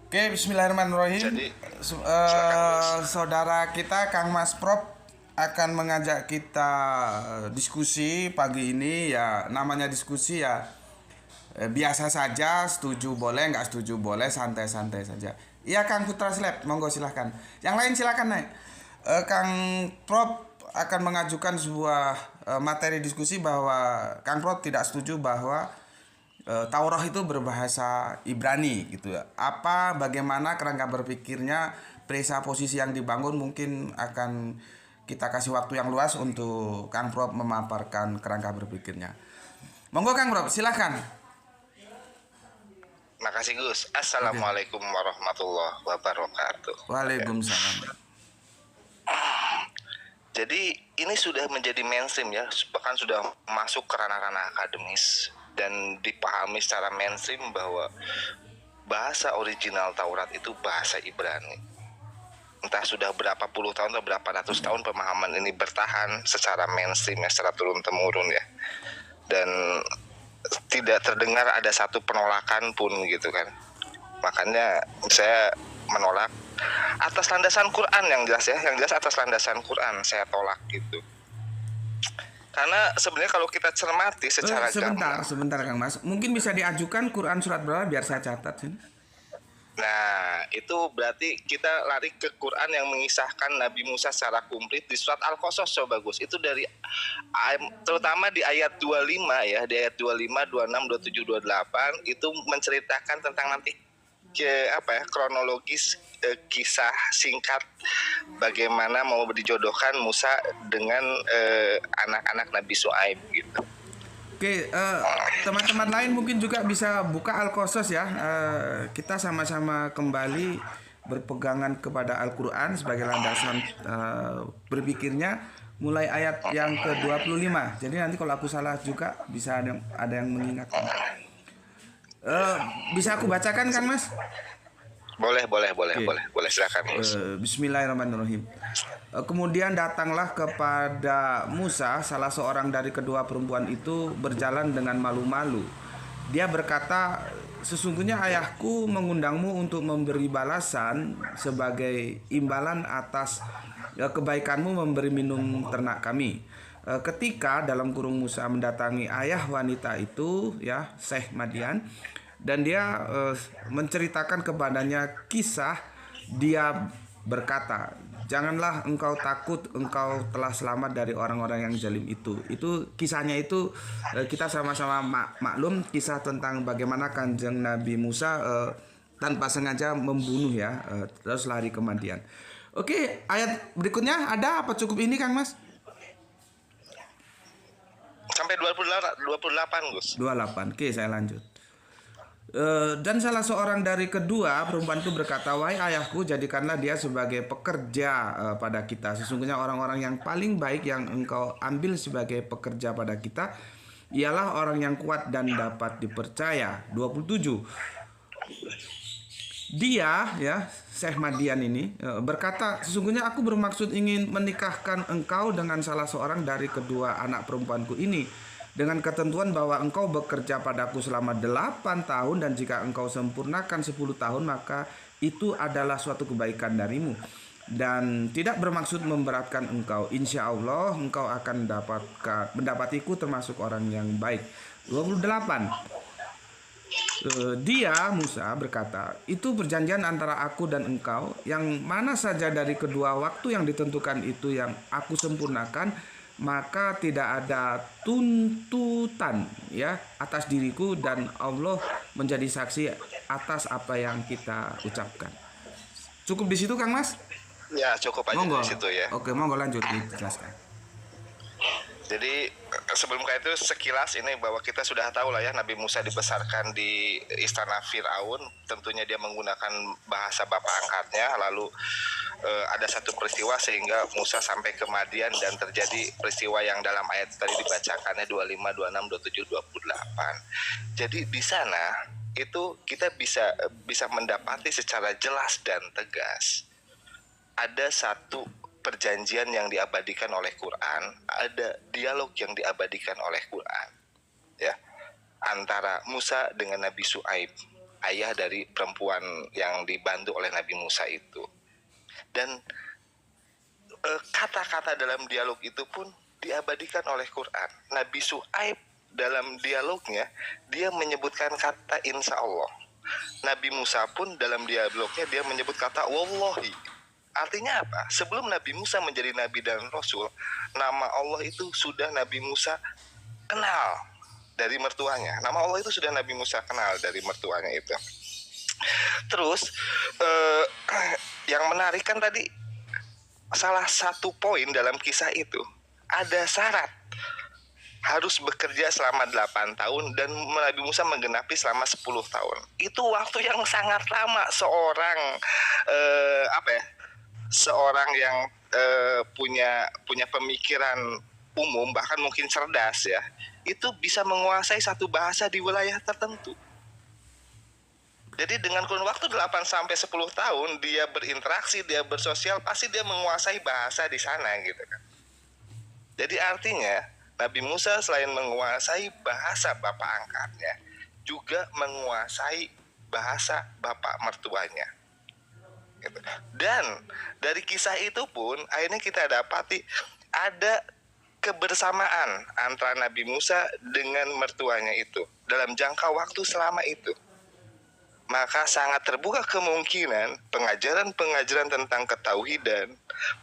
Oke, Bismillahirrahmanirrahim. Jadi silakan Gus. Saudara kita Kang Mas Prop akan mengajak kita diskusi pagi ini ya, namanya diskusi ya, biasa saja, setuju boleh, nggak setuju boleh, santai-santai saja. Iya Kang Putra Slep, monggo silahkan. Yang lain silahkan naik. Kang Prop akan mengajukan sebuah materi diskusi bahwa Kang Prop tidak setuju bahwa Taurat itu berbahasa Ibrani gitu ya. Bagaimana kerangka berpikirnya, presupposisi yang dibangun, mungkin akan kita kasih waktu yang luas untuk Kang Prof memaparkan kerangka berpikirnya. Monggo Kang Prof, silahkan. Makasih Gus. Oke. Assalamualaikum warahmatullahi wabarakatuh. Ya. Waalaikumsalam. Jadi ini sudah menjadi mainstream ya, bahkan sudah masuk ke ranah-ranah akademis dan dipahami secara mainstream bahwa bahasa original Taurat itu bahasa Ibrani. Entah sudah berapa puluh tahun atau berapa ratus tahun pemahaman ini bertahan secara mainstream ya, secara turun-temurun ya. Dan tidak terdengar ada satu penolakan pun gitu kan. Makanya saya menolak atas landasan Quran yang jelas ya, yang jelas atas landasan Quran saya tolak gitu. Karena sebenarnya kalau kita cermati secara Sebentar, gamblang, sebentar Kang Mas. Mungkin bisa diajukan Quran surat berapa biar saya catat sini. nah itu berarti kita lari ke Quran yang mengisahkan Nabi Musa secara komplit di surat Al-Qasas. Coba bagus. Itu dari terutama di ayat 25 ya, di ayat 25, 26, 27, 28 itu menceritakan tentang nanti kronologis kisah singkat bagaimana mau dijodohkan Musa dengan anak-anak Nabi Syuaib gitu. Oke, teman-teman lain mungkin juga bisa buka Al-Qasas ya. Kita sama-sama kembali berpegangan kepada Al-Quran sebagai landasan berpikirnya mulai ayat yang ke-25. Jadi nanti kalau aku salah juga bisa ada yang mengingatkan. Eh, Bisa aku bacakan kan Mas? Oke. Boleh silakan Gus. Bismillahirrahmanirrahim. Kemudian datanglah kepada Musa salah seorang dari kedua perempuan itu berjalan dengan malu-malu. Dia berkata, sesungguhnya ayahku mengundangmu untuk memberi balasan sebagai imbalan atas kebaikanmu memberi minum ternak kami. Ketika dalam kurung Musa mendatangi ayah wanita itu ya Syekh Madian, dan dia menceritakan kepadanya kisah. Dia berkata, janganlah engkau takut, engkau telah selamat dari orang-orang yang zalim itu. Itu kisahnya itu kita sama-sama maklum kisah tentang bagaimana kanjeng Nabi Musa tanpa sengaja membunuh ya, terus lari ke Madian. Oke, ayat berikutnya ada apa cukup ini Kang Mas? Sampai 28 Gus. 28. Oke, saya lanjut. Dan salah seorang dari kedua perempuan itu berkata, wahai ayahku, jadikanlah dia sebagai pekerja pada kita. Sesungguhnya orang-orang yang paling baik yang engkau ambil sebagai pekerja pada kita ialah orang yang kuat dan dapat dipercaya. 27. Dia ya Syekh Madian ini berkata, sesungguhnya aku bermaksud ingin menikahkan engkau dengan salah seorang dari kedua anak perempuanku ini, dengan ketentuan bahwa engkau bekerja padaku selama 8 tahun, dan jika engkau sempurnakan 10 tahun maka itu adalah suatu kebaikan darimu, dan tidak bermaksud memberatkan engkau. Insya Allah engkau akan mendapatiku termasuk orang yang baik. 28. Dia Musa berkata, itu perjanjian antara aku dan engkau, yang mana saja dari kedua waktu yang ditentukan itu yang aku sempurnakan, maka tidak ada tuntutan ya atas diriku, dan Allah menjadi saksi atas apa yang kita ucapkan. Cukup di situ Kang Mas? Ya cukup aja Monggo. di situ ya. Oke, monggo lanjut dijelaskan. Jadi sebelum ke itu sekilas ini bahwa kita sudah tahu lah ya, Nabi Musa dibesarkan di istana Firaun, tentunya dia menggunakan bahasa bapak angkatnya. Lalu ada satu peristiwa sehingga Musa sampai ke Madian dan terjadi peristiwa yang dalam ayat tadi dibacakannya 25, 26, 27, 28. Jadi di sana itu kita bisa mendapati secara jelas dan tegas ada satu perjanjian yang diabadikan oleh Quran, ada dialog yang diabadikan oleh Quran, ya, antara Musa dengan Nabi Syuaib ayah dari perempuan yang dibantu oleh Nabi Musa itu. Dan kata-kata dalam dialog itu pun diabadikan oleh Quran. Nabi Shu'aib dalam dialognya dia menyebutkan kata insya Allah. Nabi Musa pun dalam dialognya dia menyebut kata wallahi. Artinya apa? Sebelum Nabi Musa menjadi nabi dan rasul, nama Allah itu sudah Nabi Musa kenal dari mertuanya. Nama Allah itu sudah Nabi Musa kenal dari mertuanya itu. Terus yang menarik kan tadi salah satu poin dalam kisah itu ada syarat harus bekerja selama 8 tahun dan Nabi Musa menggenapi selama 10 tahun. Itu waktu yang sangat lama seorang seorang yang punya pemikiran umum, bahkan mungkin cerdas ya, itu bisa menguasai satu bahasa di wilayah tertentu. Jadi dengan kurun waktu 8 sampai 10 tahun dia berinteraksi, dia bersosial, pasti dia menguasai bahasa di sana gitu kan. Jadi artinya Nabi Musa selain menguasai bahasa bapak angkatnya, juga menguasai bahasa bapak mertuanya. Gitu. Dan dari kisah itu pun akhirnya kita dapati ada kebersamaan antara Nabi Musa dengan mertuanya itu dalam jangka waktu selama itu. Maka sangat terbuka kemungkinan pengajaran-pengajaran tentang ketauhidan,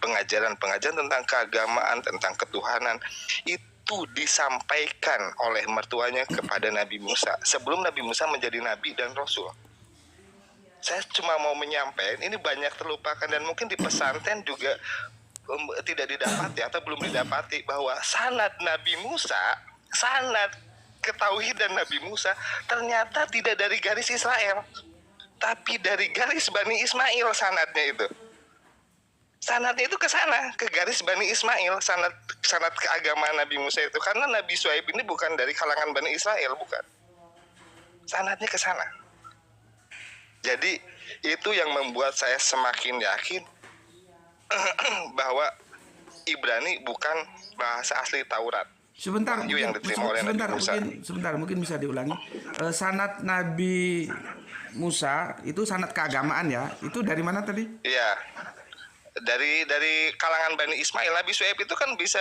pengajaran-pengajaran tentang keagamaan, tentang ketuhanan itu disampaikan oleh mertuanya kepada Nabi Musa sebelum Nabi Musa menjadi nabi dan rasul. Saya cuma mau menyampaikan, ini banyak terlupakan dan mungkin di pesantren juga tidak didapati atau belum didapati bahwa sanad Nabi Musa, sanad ketauhidan Nabi Musa ternyata tidak dari garis Israel, tapi dari garis Bani Ismail sanadnya itu. Sanadnya itu ke sana, ke garis Bani Ismail, sanad keagamaan Nabi Musa itu. Karena Nabi Shu'aib ini bukan dari kalangan Bani Israel, bukan. Sanadnya ke sana. Jadi itu yang membuat saya semakin yakin bahwa Ibrani bukan bahasa asli Taurat. Sebentar, mungkin bisa diulangi. Sanad Nabi Musa itu sanad keagamaan ya. Itu dari mana tadi? Iya. Dari kalangan Bani Ismail. Nabi Shu'aib itu kan bisa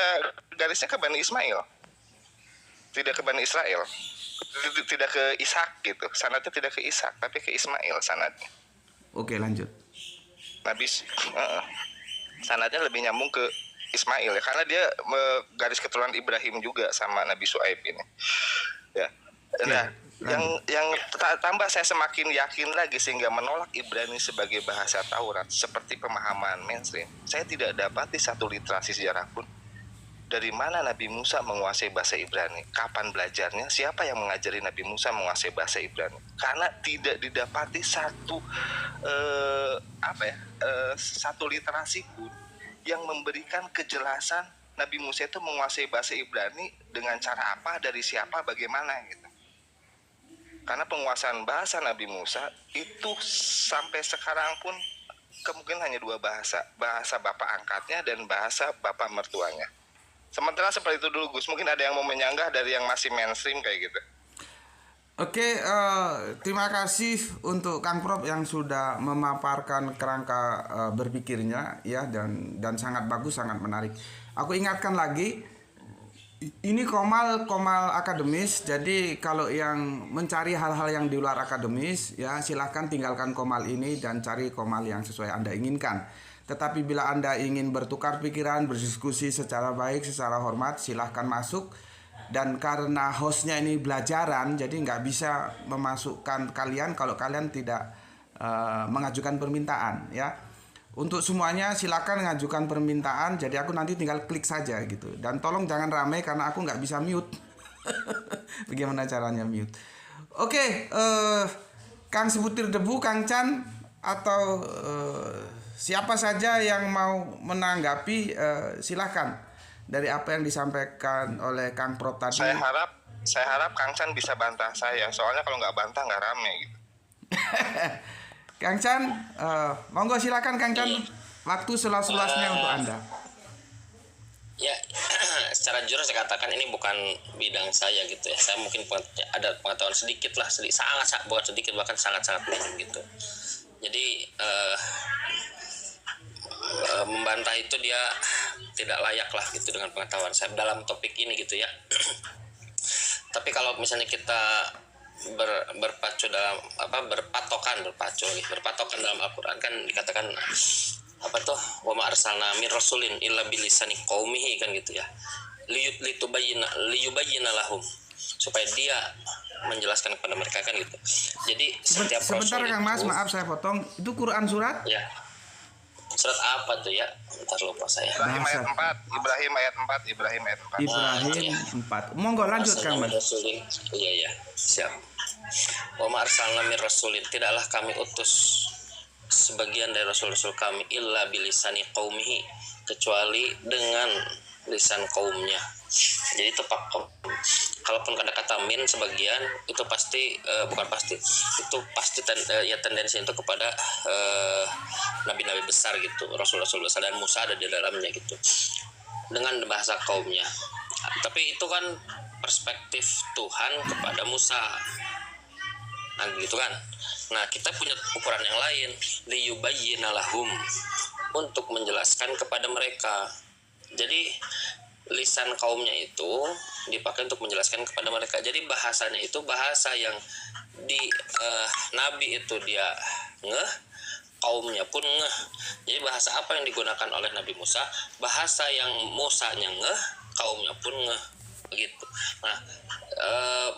garisnya ke Bani Ismail. Tidak ke Bani Israel. Tidak ke Ishak gitu. Sanadnya tidak ke Ishak, tapi ke Ismail sanadnya. Oke, lanjut. Nabi sanadnya lebih nyambung ke Ismail ya, karena dia garis keturunan Ibrahim juga sama Nabi Shu'aib ini. Ya. Nah, yang tambah saya semakin yakin lagi sehingga menolak Ibrani sebagai bahasa Taurat seperti pemahaman mainstream. Saya tidak dapati satu literasi sejarah pun dari mana Nabi Musa menguasai bahasa Ibrani, kapan belajarnya, siapa yang mengajari Nabi Musa menguasai bahasa Ibrani. Karena tidak didapati satu satu literasi pun yang memberikan kejelasan Nabi Musa itu menguasai bahasa Ibrani dengan cara apa, dari siapa, bagaimana gitu. Karena penguasaan bahasa Nabi Musa itu sampai sekarang pun kemungkinan hanya 2 bahasa, bahasa bapak angkatnya dan bahasa bapak mertuanya. Sementara seperti itu dulu Gus, mungkin ada yang mau menyanggah dari yang masih mainstream kayak gitu. Oke, terima kasih untuk Kang Prof yang sudah memaparkan kerangka berpikirnya ya, dan sangat bagus, sangat menarik. Aku ingatkan lagi, ini komal akademis, jadi kalau yang mencari hal-hal yang di luar akademis ya silahkan tinggalkan komal ini dan cari komal yang sesuai Anda inginkan. Tetapi bila Anda ingin bertukar pikiran, berdiskusi secara baik, secara hormat, silahkan masuk. Dan karena hostnya ini belajaran, jadi nggak bisa memasukkan kalian kalau kalian tidak mengajukan permintaan ya. Untuk semuanya silakan mengajukan permintaan, jadi aku nanti tinggal klik saja gitu. Dan tolong jangan ramai karena aku nggak bisa mute. Bagaimana caranya mute? Oke, Kang Sebutir Debu, Kang Chan, atau siapa saja yang mau menanggapi, silakan dari apa yang disampaikan oleh Kang Prof tadi. Saya harap Kang Chan bisa bantah saya, soalnya kalau nggak bantah nggak rame gitu. Kang Chan, monggo silakan Kang Chan, waktu seluas-luasnya untuk Anda. Ya, secara jujur saya katakan ini bukan bidang saya gitu ya. Saya mungkin ada pengetahuan sedikit lah, sangat bukan sedikit, bahkan sangat minim gitu. Jadi membantah itu dia tidak layak lah gitu dengan pengetahuan saya dalam topik ini gitu ya. Tapi kalau misalnya kita berpacu dalam berpatokan dalam Al-Qur'an kan dikatakan apa tuh, wa ma arsalna min rasulin illa bilisani qaumihi kan gitu ya, liyubayyina lahum, supaya dia menjelaskan kepada mereka kan gitu. Jadi setiap Sebentar rasul Kang Mas, itu, maaf saya potong. Itu Quran surat? ya, surat apa tuh ya, bentar lupa saya. Ibrahim ayat 4, Ibrahim ayat 4, Ibrahim ayat 4. Ibrahim iya. 4. Monggo lanjut Kang Mas. Iya, siap. Wa ma arsalna min rasulin, tidaklah kami utus sebagian dari rasul-rasul kami illa bilisani qaumihi, kecuali dengan lisan kaumnya. Jadi tepat, kalaupun ada kata min sebagian itu pasti bukan pasti, itu pasti ya tendensi itu kepada nabi-nabi besar gitu, rasul-rasul besar, dan Musa ada di dalamnya gitu, dengan bahasa kaumnya. Tapi itu kan perspektif Tuhan kepada Musa. Nah gitu kan. Nah kita punya ukuran yang lain, liyubayyina lahum, untuk menjelaskan kepada mereka. Jadi lisan kaumnya itu dipakai untuk menjelaskan kepada mereka. Jadi bahasanya itu bahasa yang di nabi itu dia ngeh, kaumnya pun ngeh. Jadi bahasa apa yang digunakan oleh Nabi Musa, bahasa yang Musanya ngeh, kaumnya pun ngeh begitu. Nah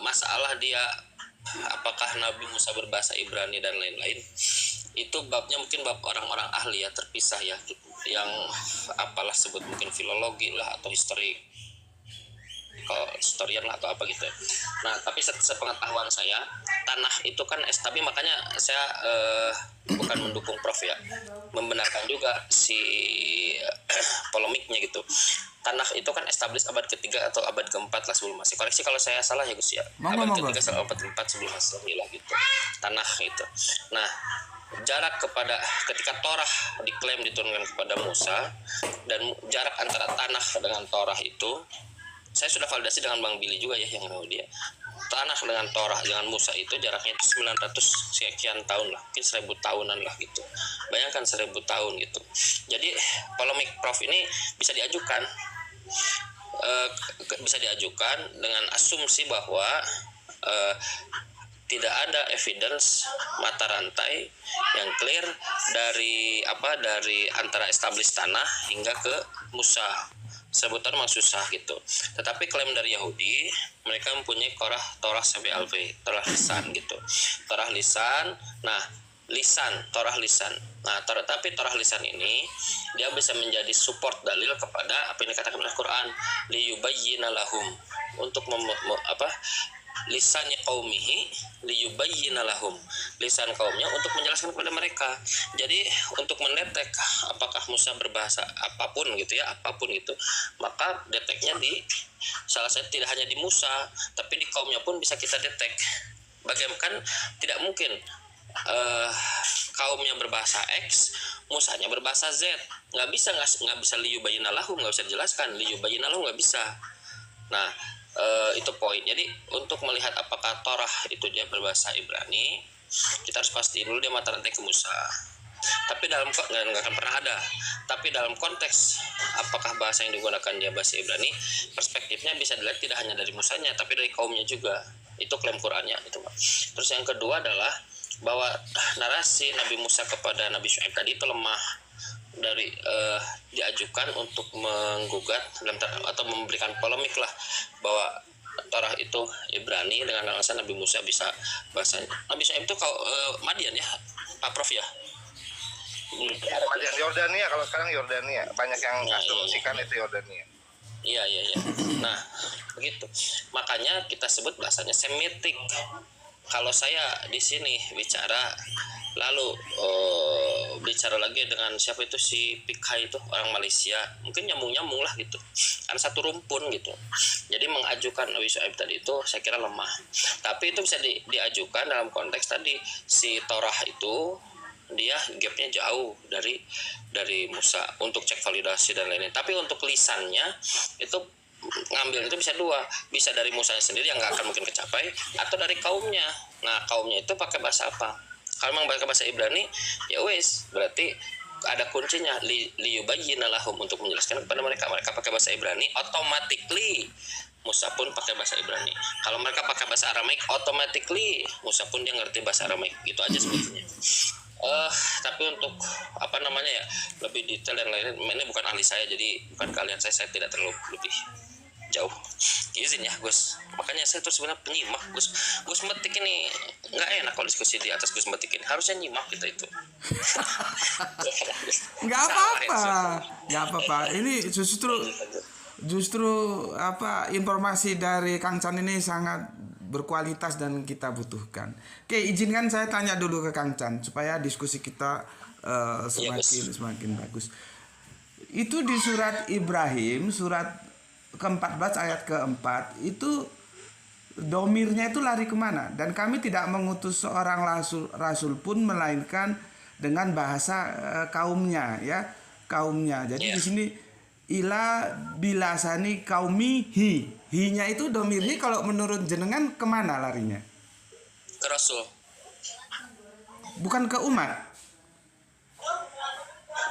masalah dia apakah Nabi Musa berbahasa Ibrani dan lain-lain, itu babnya mungkin bab orang-orang ahli ya, terpisah ya, yang apalah sebut mungkin filologi lah atau historian lah atau apa gitu. Nah tapi sepengetahuan saya, tanah itu kan tapi makanya saya bukan mendukung Prof ya, membenarkan juga si polemiknya gitu. Tanah itu kan established abad ketiga atau abad keempat lah sebelum Masehi. Koreksi kalau saya salah ya Gus ya. Abad ketiga sampai abad keempat sebelum Masehi lah gitu. Tanah itu. Nah, jarak ketika Torah diklaim diturunkan kepada Musa, dan jarak antara tanah dengan Torah itu, saya sudah validasi dengan Bang Billy juga ya yang tahu dia. Tanah dengan Torah dengan Musa itu jaraknya itu 900 sekian tahun lah, mungkin 1000 tahunan lah gitu. Bayangkan 1000 tahun gitu. Jadi polemik Prof ini bisa diajukan dengan asumsi bahwa tidak ada evidence mata rantai yang clear dari antara established tanah hingga ke Musa. Sebutan memang susah gitu. Tetapi klaim dari Yahudi, mereka mempunyai Torah sampai Alve, Torah lisan gitu. Torah lisan. Nah, Torah lisan. Nah, tapi Torah lisan ini dia bisa menjadi support dalil kepada apa yang dikatakan oleh Quran, liyubayyina lahum, untuk lisannya qaumihi liyubayyina lahum, lisan kaumnya untuk menjelaskan kepada mereka. Jadi untuk mendetek apakah Musa berbahasa apapun gitu ya, apapun itu, maka deteknya di salah satu, tidak hanya di Musa tapi di kaumnya pun bisa kita detek. Bagaimana tidak mungkin kaumnya berbahasa X, Musanya berbahasa Z, nggak bisa liyubayyina lahum, nggak bisa dijelaskan liyubayyina lahum, nggak bisa. Nah itu poin. Jadi untuk melihat apakah Torah itu dia berbahasa Ibrani, kita harus pastiin dulu dia mata rantai ke Musa. Tapi nggak akan pernah ada. Tapi dalam konteks apakah bahasa yang digunakan dia bahasa Ibrani, perspektifnya bisa dilihat tidak hanya dari Musanya, tapi dari kaumnya juga. Itu klaim Qurannya itu, Pak. Terus yang kedua adalah bahwa narasi Nabi Musa kepada Nabi Syuaib tadi itu lemah, dari diajukan untuk menggugat atau memberikan polemik lah bahwa Torah itu Ibrani dengan alasan Nabi Musa bisa bahasanya. Nabi Syuaib itu Madian ya Pak Prof ya? Madian, Yordania, kalau sekarang Yordania banyak yang asumsikan itu Yordania. Iya. Nah begitu, makanya kita sebut bahasanya Semitik. Kalau saya di sini bicara, lalu bicara lagi dengan siapa itu, si Pikai itu orang Malaysia, mungkin nyambung lah gitu, kan satu rumpun gitu. Jadi mengajukan Nabi Syuaib tadi itu saya kira lemah. Tapi itu bisa diajukan dalam konteks tadi si Torah itu dia gapnya jauh dari Musa untuk cek validasi dan lain-lain. Tapi untuk lisannya itu ngambil itu bisa dua, bisa dari Musanya sendiri yang nggak akan mungkin kecapai, atau dari kaumnya. Nah kaumnya itu pakai bahasa apa? Kalau memang pakai bahasa Ibrani, ya wes berarti ada kuncinya, liyubayyina lahum, untuk menjelaskan kepada mereka. Mereka pakai bahasa Ibrani, automatically Musa pun pakai bahasa Ibrani. Kalau mereka pakai bahasa Aramaik, automatically Musa pun dia ngerti bahasa Aramaik. Gitu aja sebetulnya. Tapi untuk apa namanya ya, lebih detail dan lain-lain, ini bukan ahli saya, jadi bukan kalian, saya tidak terlalu lebih jauh. Izin ya Gus, makanya saya tuh sebenarnya penyimak. Gus metik ini nggak enak kalau diskusi di atas Gus metik ini, harusnya nyimak kita itu. Nggak apa-apa, nggak apa-apa. Ini justru apa, informasi dari Kang Chan ini sangat berkualitas dan kita butuhkan. Oke, izinkan saya tanya dulu ke Kang Chan supaya diskusi kita semakin bagus. Itu di surat Ibrahim, surat ke-14 ayat ke-4, itu domirnya itu lari kemana? Dan kami tidak mengutus seorang rasul pun melainkan dengan bahasa kaumnya, ya, kaumnya. Jadi di sini ila bilasani kaumihi, hi-nya itu domirnya kalau menurut jenengan kemana larinya? Ke Rasul. Bukan ke umat.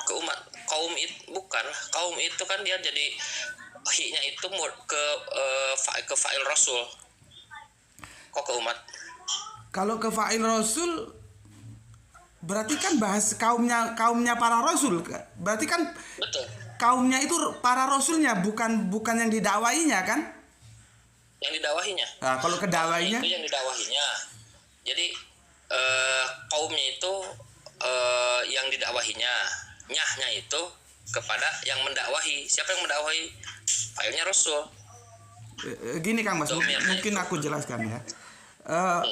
Ke umat. Bukan. Kaum itu kan dia jadi hi-nya itu ke fa'il Rasul. Kok ke umat? Kalau ke fa'il Rasul berarti kan bahas kaumnya para rasul. Berarti kan Betul. Kaumnya itu para rasulnya, bukan yang didakwahinya kan? Yang didakwahinya. Nah, kalau kedakwahinya itu yang didakwahinya. Jadi kaumnya itu yang didakwahinya, nyahnya itu kepada yang mendakwahi. Siapa yang mendakwahi? Failnya Rasul. Gini Kang Mas, mungkin aku jelaskan ya.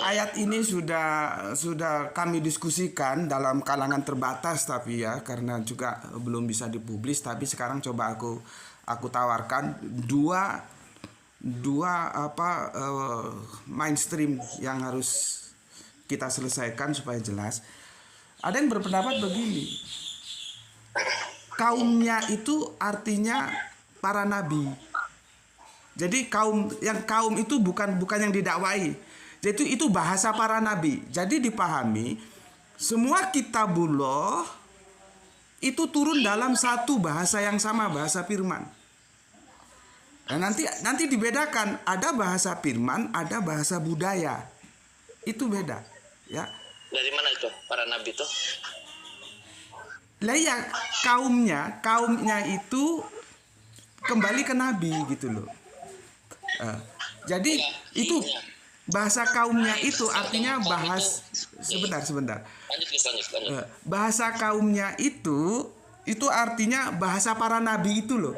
Ayat ini sudah kami diskusikan dalam kalangan terbatas, tapi ya karena juga belum bisa dipublis, tapi sekarang coba aku tawarkan dua mainstream yang harus kita selesaikan supaya jelas. Ada yang berpendapat begini, kaumnya itu artinya para nabi. Jadi kaum itu bukan yang didakwai. Jadi itu bahasa para nabi. Jadi dipahami semua kitabullah itu turun dalam satu bahasa yang sama, bahasa firman. Nah, nanti dibedakan, ada bahasa firman, ada bahasa budaya. Itu beda, ya. Dari mana itu para nabi itu? Lah ya, kaumnya itu kembali ke nabi gitu loh. Jadi itu bahasa kaumnya itu artinya sebentar. Lanjut. Bahasa kaumnya itu artinya bahasa para nabi itu loh.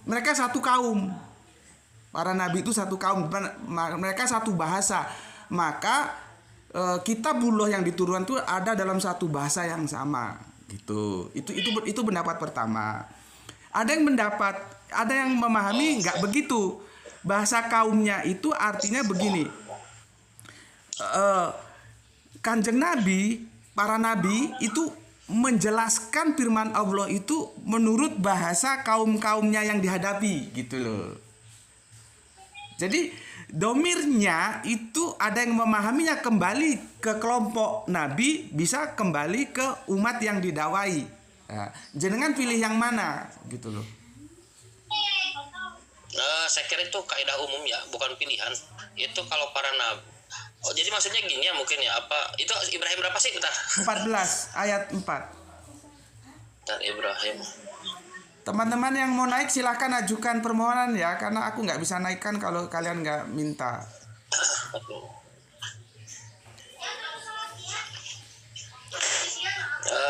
Mereka satu kaum. Para nabi itu satu kaum, mereka satu bahasa. Maka kitabullah yang diturunkan itu ada dalam satu bahasa yang sama gitu. Itu pendapat pertama. Ada yang memahami nggak begitu. Bahasa kaumnya itu artinya begini, Kanjeng Nabi, para nabi itu menjelaskan firman Allah itu menurut bahasa kaumnya yang dihadapi gitu loh. Jadi domirnya itu ada yang memahaminya kembali ke kelompok nabi, bisa kembali ke umat yang didakwai. Nah, jenengan pilih yang mana gitu loh. Saya kira itu kaidah umum ya, bukan pilihan. Itu kalau para nabi. Oh, jadi maksudnya gini ya mungkin ya, apa itu Ibrahim berapa sih? Bentar. 14 ayat 4. Bentar, Ibrahim. Teman-teman yang mau naik silahkan ajukan permohonan ya, karena aku nggak bisa naikkan kalau kalian nggak minta.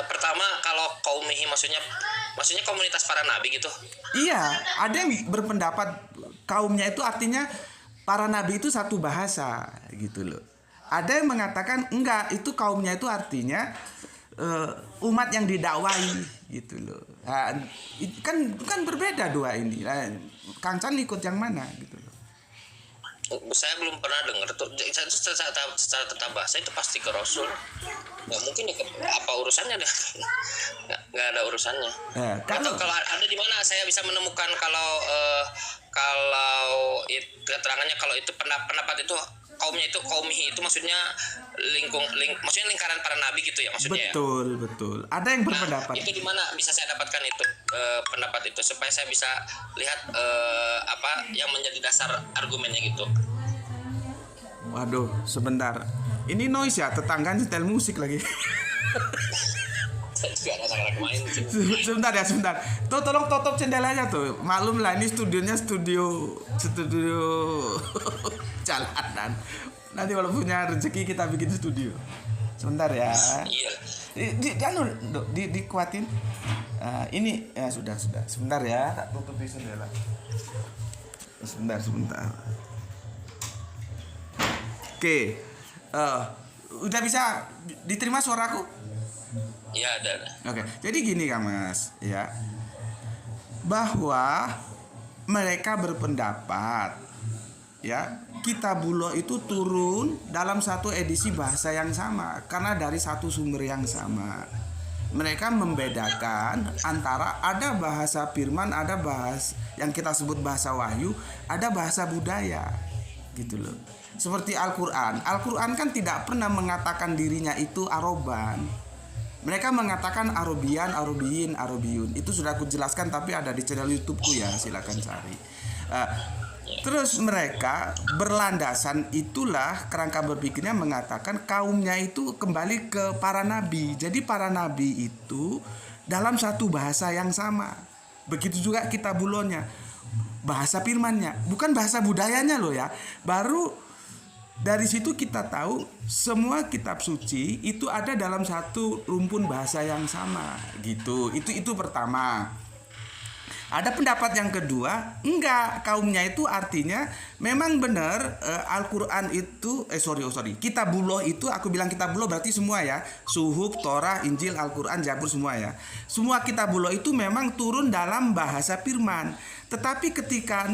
Pertama kalau kaumihi maksudnya komunitas para nabi gitu. Iya, ada yang berpendapat kaumnya itu artinya para nabi itu satu bahasa gitu loh. Ada yang mengatakan enggak, itu kaumnya itu artinya umat yang didakwai gitu loh. Nah, kan berbeda dua ini. Nah, Kang Chan ikut yang mana gitu loh. saya belum pernah dengar tuh. Secara tata bahasa itu pasti ke Rasul. Nggak mungkin ya, apa urusannya deh? Nggak ada urusannya. Atau kalau ada di mana saya bisa menemukan kalau keterangannya kalau itu pendapat itu kaumnya itu kaumihi itu maksudnya maksudnya lingkaran para nabi gitu ya maksudnya. Betul. Ada yang berpendapat. Itu di mana bisa saya dapatkan itu pendapat itu supaya saya bisa lihat apa yang menjadi dasar argumennya gitu. Waduh, sebentar. Ini noise ya, tetangga nyetel musik lagi. Saya juga ada anak-anak main. Sebentar. Tuh tolong tutup jendelanya tuh. Maklum lah ini studionya studio jalanan. Nanti kalau punya rezeki kita bikin studio. Sebentar ya. Iya. Dikuatin. Ini ya sudah. Sebentar ya, tak tutup jendela. Sebentar. Oke. Udah bisa diterima suaraku? Iya ada. Oke. Jadi gini Kang Mas, ya. Bahwa mereka berpendapat ya, Kitabullah itu turun dalam satu edisi bahasa yang sama karena dari satu sumber yang sama. Mereka membedakan antara ada bahasa firman, ada bahasa yang kita sebut bahasa wahyu, ada bahasa budaya. Gitu loh. Seperti Al-Qur'an. Al-Qur'an kan tidak pernah mengatakan dirinya itu Aroban. Mereka mengatakan Arabiyun. Itu sudah aku jelaskan tapi ada di channel YouTubeku ya, silakan cari. Terus mereka berlandasan itulah kerangka berpikirnya mengatakan kaumnya itu kembali ke para nabi. Jadi para nabi itu dalam satu bahasa yang sama. Begitu juga Kitabullahnya. Bahasa firmannya, bukan bahasa budayanya loh ya. Baru dari situ kita tahu semua kitab suci itu ada dalam satu rumpun bahasa yang sama gitu. Itu pertama. Ada pendapat yang kedua, enggak, kaumnya itu artinya memang benar Al-Qur'an itu Kitabullah itu, aku bilang Kitabullah berarti semua ya. Suhuf, Torah, Injil, Al-Qur'an, Zabur semua ya. Semua Kitabullah itu memang turun dalam bahasa firman. Tetapi ketika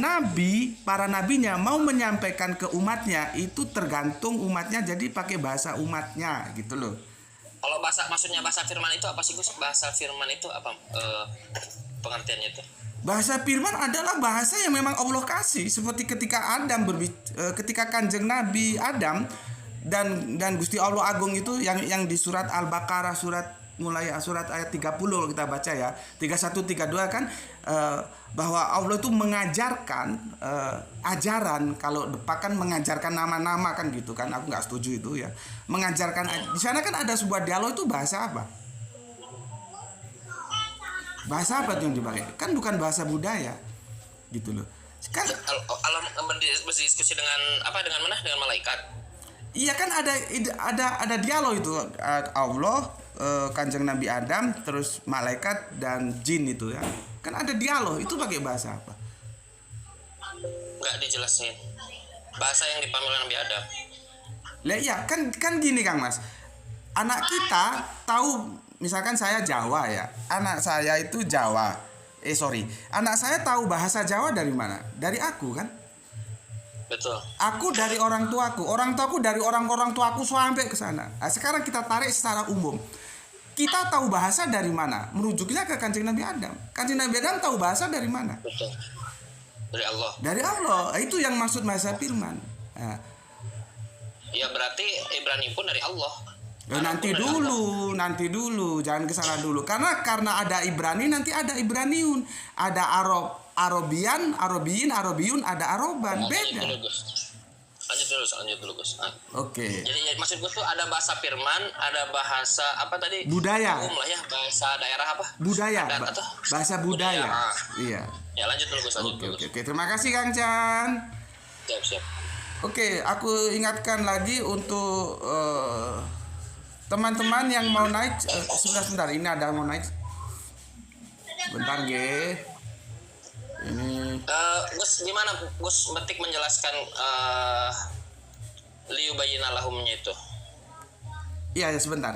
para nabinya mau menyampaikan ke umatnya, itu tergantung umatnya, jadi pakai bahasa umatnya gitu loh. Kalau maksudnya bahasa firman itu apa sih Gus? Bahasa firman itu apa pengertiannya itu? Bahasa firman adalah bahasa yang memang Allah kasih, seperti ketika ketika Kanjeng Nabi Adam dan Gusti Allah Agung itu yang di surat Al-Baqarah mulai surat ayat 30 kalau kita baca ya, 31 32 kan bahwa Allah itu mengajarkan ajaran, kalau Depak kan mengajarkan nama-nama kan gitu kan, aku nggak setuju itu ya. Mengajarkan di sana kan ada sebuah dialog, itu bahasa apa? Bahasa apa tuh yang dipakai? Kan bukan bahasa budaya gitu loh. Kan Allah berdiskusi dengan apa, dengan mana? Dengan malaikat. Iya kan ada dialog itu, Allah, Kanjeng Nabi Adam, terus malaikat dan jin itu ya. Kan ada dialog, itu pakai bahasa apa? Nggak dijelasin. Bahasa yang dipakai oleh Nabi Adam. Lah iya, kan gini Kang Mas. Anak kita tahu, misalkan saya Jawa ya. Anak saya itu Jawa. Anak saya tahu bahasa Jawa dari mana? Dari aku kan? Betul. Aku dari orang tuaku dari orang tuaku sampai ke sana. Nah, sekarang kita tarik secara umum. Kita tahu bahasa dari mana? Merujuknya ke Kanjeng Nabi Adam. Kanjeng Nabi Adam tahu bahasa dari mana? Betul. Dari Allah. Dari Allah. Itu yang maksud bahasa firman. Nah. Ya berarti Ibrani pun dari Allah. Nanti dulu, jangan kesana dulu. Karena ada Ibrani, nanti ada Ibraniun, ada Arabian, Arabiyun, ada Aroban, beda. Lanjut dulu Gus. Oke. Jadi maksud gue tuh ada bahasa firman, ada bahasa apa tadi? Budaya. Umum lah ya, bahasa daerah apa? Budaya. Bahasa budaya. Iya. Ya lanjut dulu Gus. Oke. Terima kasih Kang Chan. Siap. Oke, aku ingatkan lagi untuk teman-teman yang mau naik, sebentar, ini ada mau naik. Sebentar, ini Gus, gimana Gus Betik menjelaskan liyubayyina lahumnya itu? Iya, sebentar.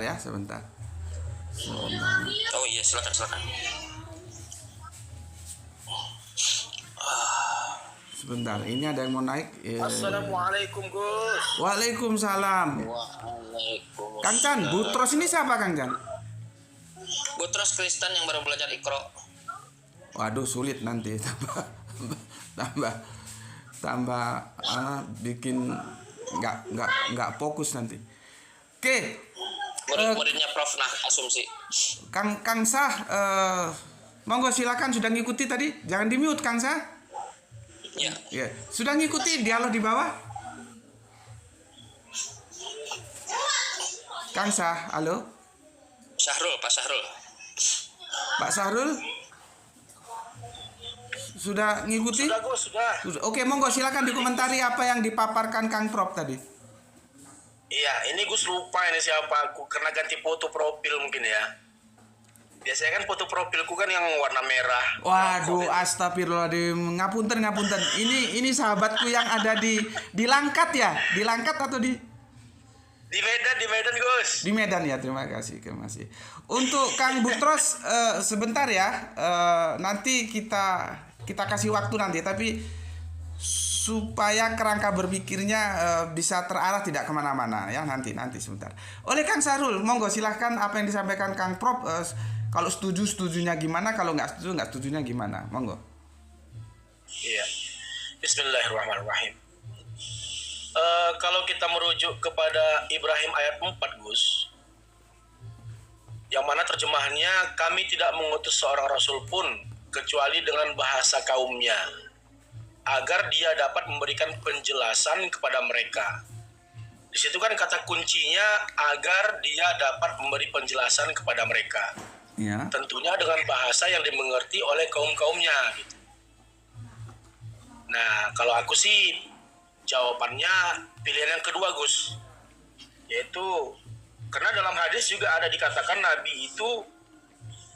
Oh iya, silakan. sebentar. Ini ada yang mau naik. Assalamualaikum Gus. Waalaikumsalam. Waalaikumsalam. Kang Chan, Butros ini siapa Kang Chan? Butros Kristen yang baru belajar Iqra. Waduh, sulit nanti tambah bikin nggak fokus nanti. Oke. Murid-muridnya Prof Nah Asumsi. Kang Sah, monggo silakan, sudah ngikuti tadi. Jangan di mute Kang Sah. Ya. Ya, sudah ngikuti dialog di bawah. Kang Sah, halo. Syahrul, Pak Syahrul. Pak Sahrul. Sudah ngikuti? Sudah Gus, sudah. Oke, monggo silakan dikomentari apa yang dipaparkan Kang Prof tadi. Iya, ini Gus lupa ini siapa aku karena ganti foto profil mungkin ya. Biasanya kan foto profilku kan yang warna merah. Waduh, astagfirullahaladzim. Ngapunten. Ini sahabatku yang ada di Langkat ya? Di Langkat atau di Medan Gus. Di Medan ya, terima kasih. Untuk Kang Butros sebentar ya, nanti kita kasih waktu nanti, tapi supaya kerangka berpikirnya bisa terarah tidak kemana-mana ya, nanti sebentar. Oleh Kang Sahrul, monggo silahkan apa yang disampaikan Kang Prof. Kalau setujunya gimana, kalau nggak setujunya gimana, monggo. Iya. Bismillahirrahmanirrahim. Kalau kita merujuk kepada Ibrahim ayat 4 Gus, yang mana terjemahannya, kami tidak mengutus seorang rasul pun kecuali dengan bahasa kaumnya, agar dia dapat memberikan penjelasan kepada mereka. Di situ kan kata kuncinya, agar dia dapat memberi penjelasan kepada mereka. Ya. Tentunya dengan bahasa yang dimengerti oleh kaum-kaumnya gitu. Nah, kalau aku sih jawabannya pilihan yang kedua Gus, yaitu karena dalam hadis juga ada dikatakan Nabi itu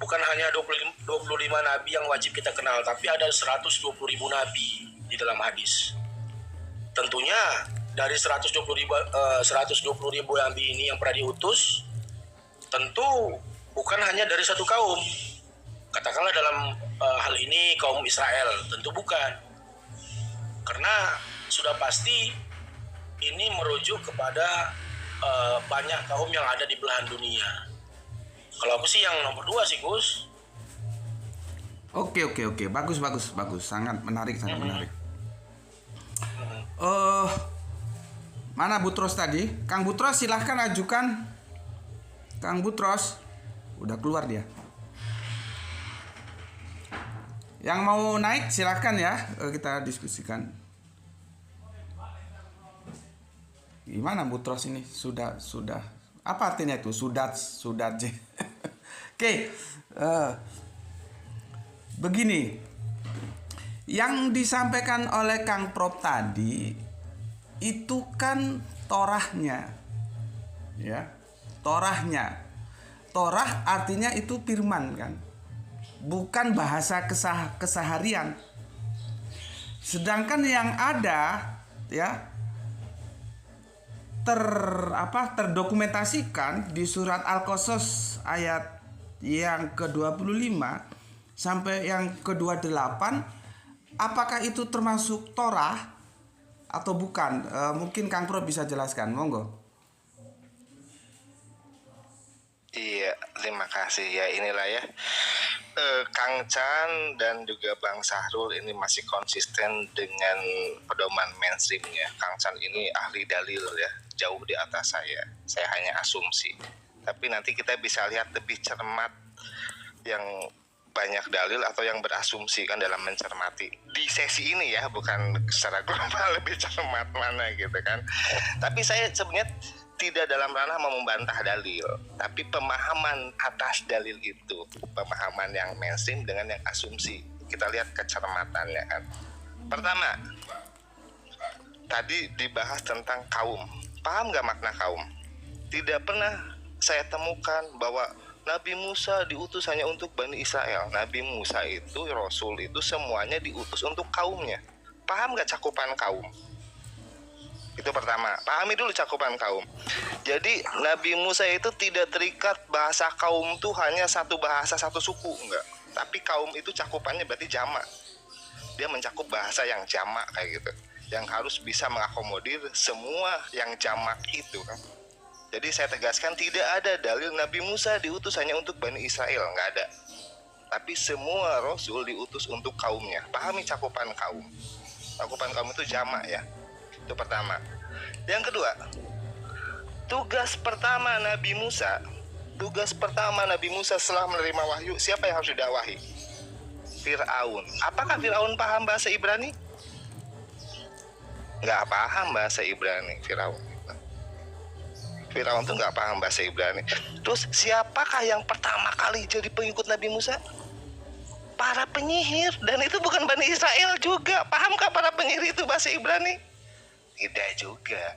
bukan hanya 25 Nabi yang wajib kita kenal, tapi ada 120.000 Nabi di dalam hadis. Tentunya dari 120.000 Nabi ini yang pernah diutus, tentu bukan hanya dari satu kaum. Katakanlah dalam hal ini kaum Israel, tentu bukan. Karena sudah pasti ini merujuk kepada banyak kaum yang ada di belahan dunia. Kalau aku sih yang nomor 2 sih Gus. Oke. Bagus. Sangat menarik. Mana Butros tadi? Kang Butros silahkan ajukan. Kang Butros. Udah keluar dia. Yang mau naik silahkan ya, kita diskusikan. Gimana Butros ini? Sudah. Apa artinya itu? Sudah. Oke. Begini. Yang disampaikan oleh Kang Prof tadi itu kan torahnya. Ya. Torah artinya itu firman kan. Bukan bahasa keseharian. Sedangkan yang ada ya terdokumentasikan di surat Al-Qasas ayat yang ke-25 sampai yang ke-28, apakah itu termasuk Torah atau bukan? Mungkin Kang Prof bisa jelaskan, monggo. Iya, terima kasih ya, inilah ya. Kang Chan dan juga Bang Sahrul ini masih konsisten dengan pedoman mainstreamnya. Kang Chan ini ahli dalil ya, jauh di atas saya. Saya hanya asumsi. Tapi nanti kita bisa lihat lebih cermat yang banyak dalil atau yang berasumsi kan dalam mencermati. Di sesi ini ya, bukan secara global lebih cermat mana gitu kan. Tapi saya sebenarnya tidak dalam ranah mau membantah dalil, tapi pemahaman atas dalil itu, pemahaman yang mainstream dengan yang asumsi. Kita lihat kecermatannya kan. Pertama, tadi dibahas tentang kaum. Paham nggak makna kaum? Tidak pernah saya temukan bahwa Nabi Musa diutus hanya untuk Bani Israel. Nabi Musa itu, Rasul itu semuanya diutus untuk kaumnya. Paham nggak cakupan kaum? Itu pertama, pahami dulu cakupan kaum. Jadi Nabi Musa itu tidak terikat bahasa kaum itu hanya satu bahasa, satu suku, enggak. Tapi kaum itu cakupannya berarti jamak. dia mencakup bahasa yang jamak kayak gitu, yang harus bisa mengakomodir semua yang jamak itu kan. Jadi saya tegaskan, tidak ada dalil Nabi Musa diutus hanya untuk Bani Israel, nggak ada. Tapi semua Rasul diutus untuk kaumnya. Pahami cakupan kaum. Cakupan kaum itu jamak ya. Itu pertama. Yang kedua, tugas pertama Nabi Musa setelah menerima wahyu, siapa yang harus didakwahi? Fir'aun. Apakah Fir'aun paham bahasa Ibrani? Nggak paham bahasa Ibrani Fir'aun. Firaun tuh nggak paham bahasa Ibrani. Terus siapakah yang pertama kali jadi pengikut Nabi Musa? Para penyihir, dan itu bukan Bani Israel juga. Pahamkah para penyihir itu bahasa Ibrani? Tidak juga.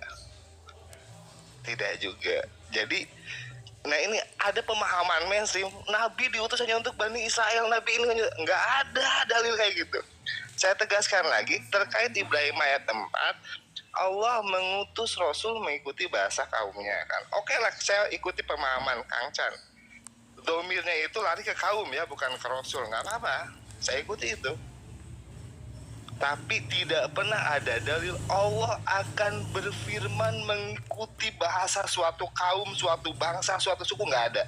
Jadi, nah ini ada pemahaman mainstream. Nabi diutus hanya untuk Bani Israel. Nabi ini nggak ada dalil kayak gitu. Saya tegaskan lagi terkait Ibrahim ayat 4. Allah mengutus Rasul mengikuti bahasa kaumnya kan. Oke lah, saya ikuti pemahaman Kang Chan. Domirnya itu lari ke kaum ya, bukan ke Rasul. Nggak apa-apa, saya ikuti itu. Tapi tidak pernah ada dalil Allah akan berfirman mengikuti bahasa suatu kaum, suatu bangsa, suatu suku. Nggak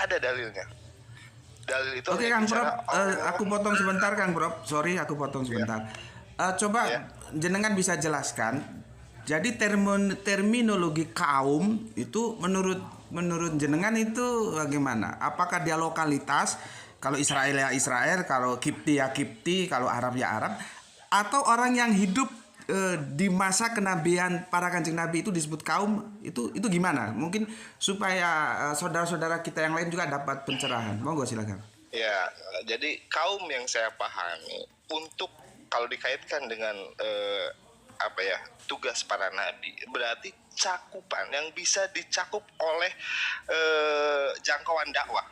ada dalilnya. Dalil itu Oke Kang Prof, aku potong sebentar Kang Prof. Sorry, aku potong sebentar. Coba jenengan bisa jelaskan. Jadi terminologi kaum itu menurut jenengan itu bagaimana? Apakah dia lokalitas? Kalau Israel ya Israel, kalau Kipti ya Kipti, kalau Arab ya Arab, atau orang yang hidup di masa kenabian para Kanjeng Nabi itu disebut kaum, itu gimana? Mungkin supaya saudara-saudara kita yang lain juga dapat pencerahan. Monggo silakan. Ya, jadi kaum yang saya pahami untuk kalau dikaitkan dengan tugas para nabi, berarti cakupan yang bisa dicakup oleh jangkauan dakwah.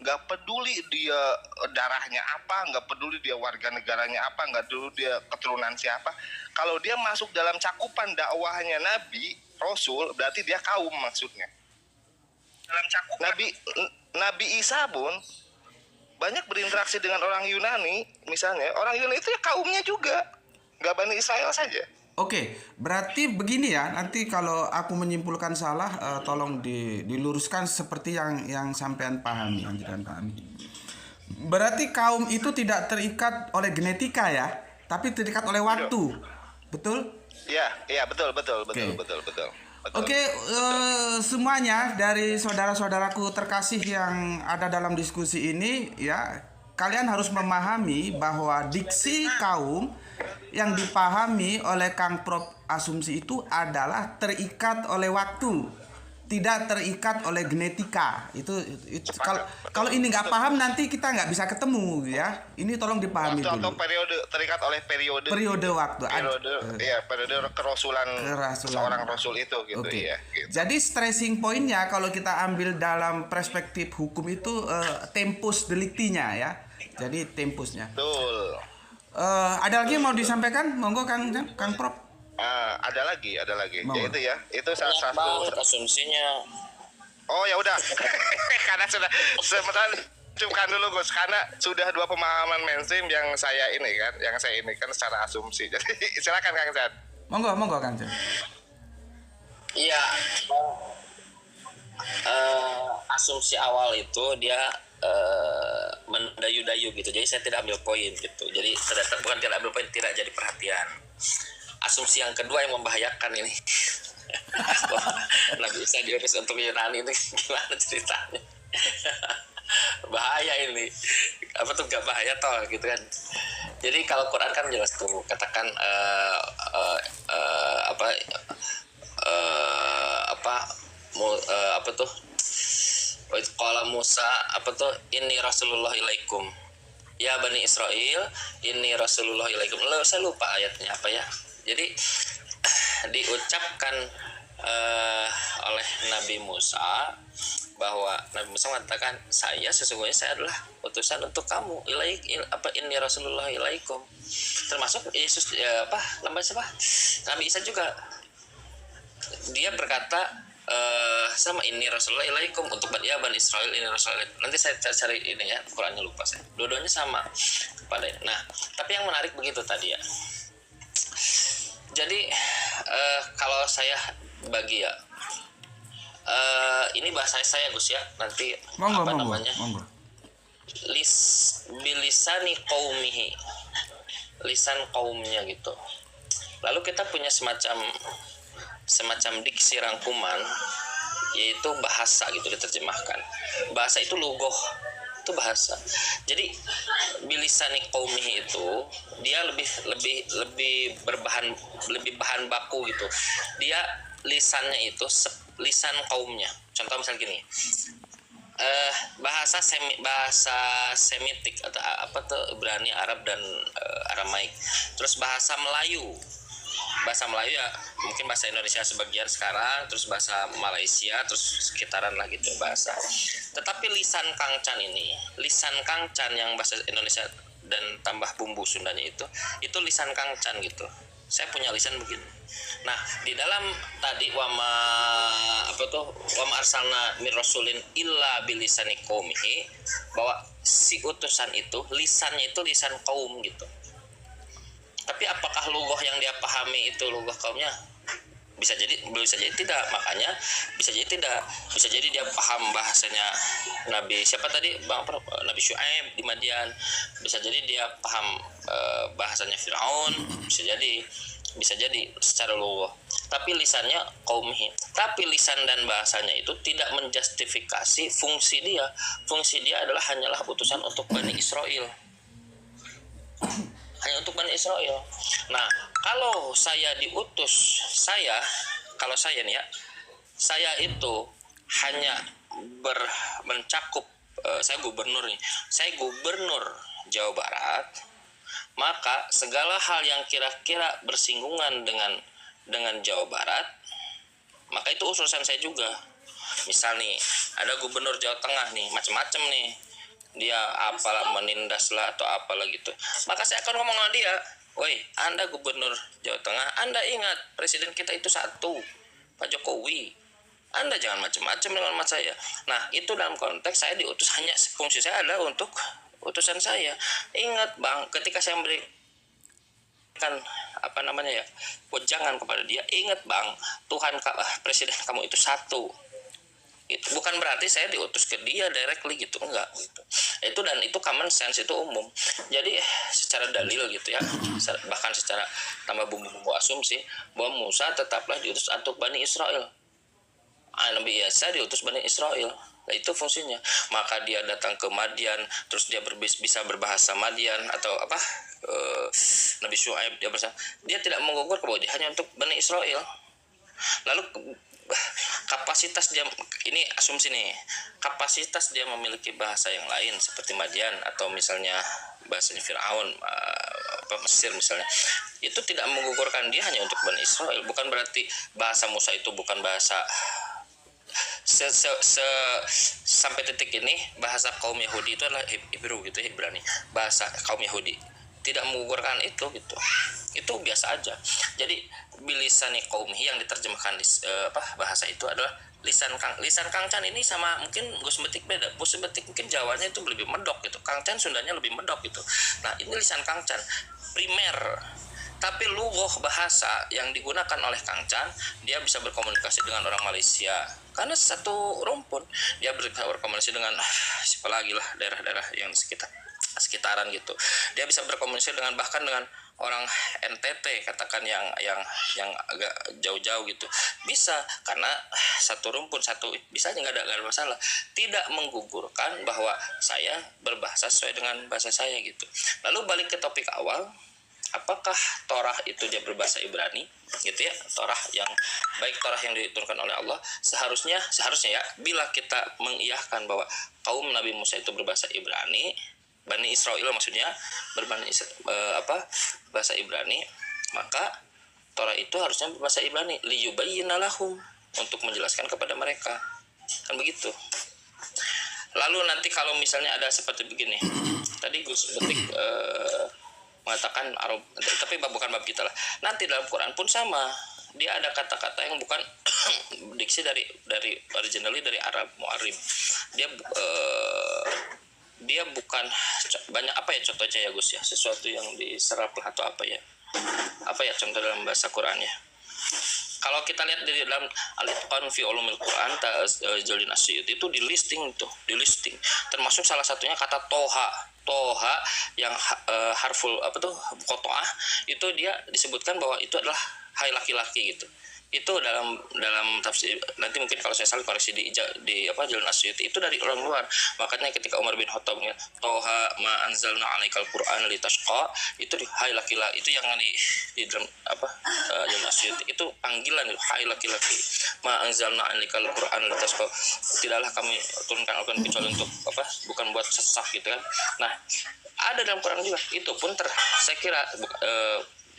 Nggak peduli dia darahnya apa, nggak peduli dia warga negaranya apa, nggak peduli dia keturunan siapa. Kalau dia masuk dalam cakupan dakwahnya Nabi, Rasul, berarti dia kaum maksudnya. Dalam cakupan Nabi Isa pun banyak berinteraksi dengan orang Yunani, misalnya. Orang Yunani itu ya kaumnya juga, nggak Bani Israel saja. Oke, berarti begini ya. Nanti kalau aku menyimpulkan salah, tolong diluruskan seperti yang sampean pahami, yang jangan pahami. Berarti kaum itu tidak terikat oleh genetika ya, tapi terikat oleh waktu, betul? Iya, betul. Oke, semuanya dari saudara-saudaraku terkasih yang ada dalam diskusi ini, ya, kalian harus memahami bahwa diksi kaum yang dipahami oleh Kang Prof asumsi itu adalah terikat oleh waktu, tidak terikat oleh genetika. Itu kalau ini nggak paham nanti kita nggak bisa ketemu ya. Ini tolong dipahami dulu. Atau periode, terikat oleh periode waktu. Periode kerasulan seorang rasul itu gitu ya. Gitu. Jadi stressing pointnya kalau kita ambil dalam perspektif hukum itu tempus delictinya ya. Jadi tempusnya. Betul. Ada lagi yang mau disampaikan? Monggo Kang Prof. Ada lagi. Ya itu ya. Itu salah satu asumsinya. Oh ya udah. Karena sudah sebentar cukupkan dulu Gus, karena sudah dua pemahaman mainstream yang saya ini kan secara asumsi. Jadi silakan Kang Chan. Monggo Kang Chan. Iya. Asumsi awal itu dia mendayu-dayu gitu, jadi saya tidak ambil poin gitu, jadi bukan tidak ambil poin, tidak jadi perhatian. Asumsi yang kedua yang membahayakan ini Nabi Isa diutus untuk Yunani, ini gimana ceritanya? Bahaya ini, apa tuh gak bahaya toh gitu kan. Jadi kalau Quran kan jelas tuh katakan apa tuh qala Musa inni Rasulullah ilaikum ya Bani Israel inni Rasulullah ilaikum. Saya lupa ayatnya apa ya. Jadi diucapkan oleh Nabi Musa bahwa Nabi Musa mengatakan sesungguhnya saya adalah utusan untuk kamu inni Rasulullah ilaikum. Termasuk Yesus Nabi Isa juga dia berkata sama ini Rasulullah ilaikum untuk Bani Israel ini Rasulullah. Nanti saya cari ini ya, Qurannya lupa saya. Dua-duanya sama kepada ini. Nah, tapi yang menarik begitu tadi ya. Jadi kalau saya bagi ya, ini bahasa saya Gus ya, nanti Monggo, apa monggo, namanya? monggo. Bilisani qaumihi, lisan kaumnya gitu. Lalu kita punya semacam diksi rangkuman, yaitu bahasa gitu diterjemahkan. Bahasa itu lugoh, itu bahasa. Jadi bilisani qaumihi itu dia lebih bahan baku gitu. Dia lisannya itu lisan kaumnya. Contoh misal gini. Bahasa Semitik atau apa tuh Ibrani, Arab dan Aramaik. Terus bahasa Melayu ya mungkin bahasa Indonesia sebagian sekarang, terus bahasa Malaysia, terus sekitaran lah gitu bahasa. Tetapi lisan Kangcan yang bahasa Indonesia dan tambah bumbu Sundanya itu lisan Kangcan gitu. Saya punya lisan begini. Nah, di dalam tadi wama arsalna mir rasulin illa bilisani qaumihi, bahwa si utusan itu lisannya itu lisan kaum gitu. Tapi apakah lughah yang dia pahami itu lughah kaumnya? Bisa jadi tidak. Makanya bisa jadi tidak. Bisa jadi dia paham bahasanya Nabi siapa tadi Bang Nabi Syuaib di Madian. Bisa jadi dia paham bahasanya Firaun. Bisa jadi secara lughah. Tapi lisannya qaumihi. Tapi lisan dan bahasanya itu tidak menjustifikasi fungsi dia. Fungsi dia hanyalah utusan untuk Bani Israel. Hanya untuk Bani Israel. Nah, kalau saya diutus, kalau saya nih ya, saya itu hanya mencakup, saya gubernur Jawa Barat, maka segala hal yang kira-kira bersinggungan dengan Jawa Barat, maka itu urusan saya juga. Misal nih, ada gubernur Jawa Tengah nih, macam-macam nih. Dia apalah menindas lah atau apalah gitu, maka saya akan ngomong sama dia, woi Anda gubernur Jawa Tengah, Anda ingat presiden kita itu satu, Pak Jokowi, Anda jangan macam-macam dengan saya. Nah itu dalam konteks saya diutus, hanya fungsi saya adalah untuk utusan saya. Ingat Bang, ketika saya memberikan wejangan kepada dia, ingat Bang, Tuhan presiden kamu itu satu. Itu bukan berarti saya diutus ke dia directly gitu, enggak gitu. Itu common sense, itu umum. Jadi secara dalil gitu ya, bahkan secara tambah bumbu-bumbu asumsi bahwa Musa tetaplah diutus untuk Bani Israel. Nabi Isa diutus Bani Israel. Nah, itu fungsinya. Maka dia datang ke Madian, terus dia bisa berbahasa Madian atau Nabi Syuaib dia tidak mengukur bahwa dia hanya untuk Bani Israel. Lalu kapasitas dia, ini asumsi nih, kapasitas dia memiliki bahasa yang lain seperti Madian atau misalnya bahasanya Firaun, Mesir misalnya, itu tidak menggugurkan dia hanya untuk Bani Israel. Bukan berarti bahasa Musa itu bukan bahasa sampai titik ini bahasa kaum Yahudi itu adalah Hebrew gitu, Ibrani, bahasa kaum Yahudi, tidak menggugurkan itu gitu. Itu biasa aja. Jadi bilisani qaumihi yang diterjemahkan bahasa itu adalah lisan Kangcan ini sama mungkin Gus Betik beda. Gus Betik mungkin Jawanya itu lebih medok gitu. Kangcan Sundanya lebih medok gitu. Nah, ini lisan Kangcan primer. Tapi lughah bahasa yang digunakan oleh Kangcan, dia bisa berkomunikasi dengan orang Malaysia. Karena satu rumpun, dia berkomunikasi dengan siapa lagi lah, daerah-daerah yang sekitaran gitu. Dia bisa berkomunikasi bahkan dengan orang NTT, katakan yang agak jauh-jauh gitu, bisa, karena satu rumpun, bisa aja, nggak ada masalah. Tidak menggugurkan bahwa saya berbahasa sesuai dengan bahasa saya gitu. Lalu balik ke topik awal, apakah Torah itu dia berbahasa Ibrani gitu ya? Torah yang diturunkan oleh Allah seharusnya ya, bila kita mengiyahkan bahwa kaum Nabi Musa itu berbahasa Ibrani, Bani Israel maksudnya bahasa Ibrani, maka Torah itu harusnya berbahasa Ibrani, liyubayyina lahum, untuk menjelaskan kepada mereka, kan begitu. Lalu nanti kalau misalnya ada seperti begini, tadi Gus Betik mengatakan Arab, tapi bukan bab kita lah. Nanti dalam Quran pun sama. dia ada kata-kata yang bukan diksi dari originally dari Arab mu'arib. Dia bukan banyak apa ya contohnya ya Gus ya, sesuatu yang diserap atau apa ya contoh dalam bahasa Quran ya. Kalau kita lihat di dalam Al-Itqan fi Ulumil Quran Jalil Asyuti itu di listing, termasuk salah satunya kata toha yang harful qot'ah itu dia disebutkan bahwa itu adalah hai laki-laki gitu. Itu dalam tafsir, nanti mungkin kalau saya salah koreksi di Jalil Asyuti, itu dari orang luar. Makanya ketika Umar bin Khattab toha ma anzalna alaikal Quran litashqa, itu hai laki-laki, itu yang di dalam Jalil Asyuti itu panggilan hai laki-laki. Ma anzalna alaikal Quran litashqa, tidaklah kami turunkan Al-Quran kecuali untuk bukan buat sesat gitu kan. Nah, ada dalam Quran juga, itu pun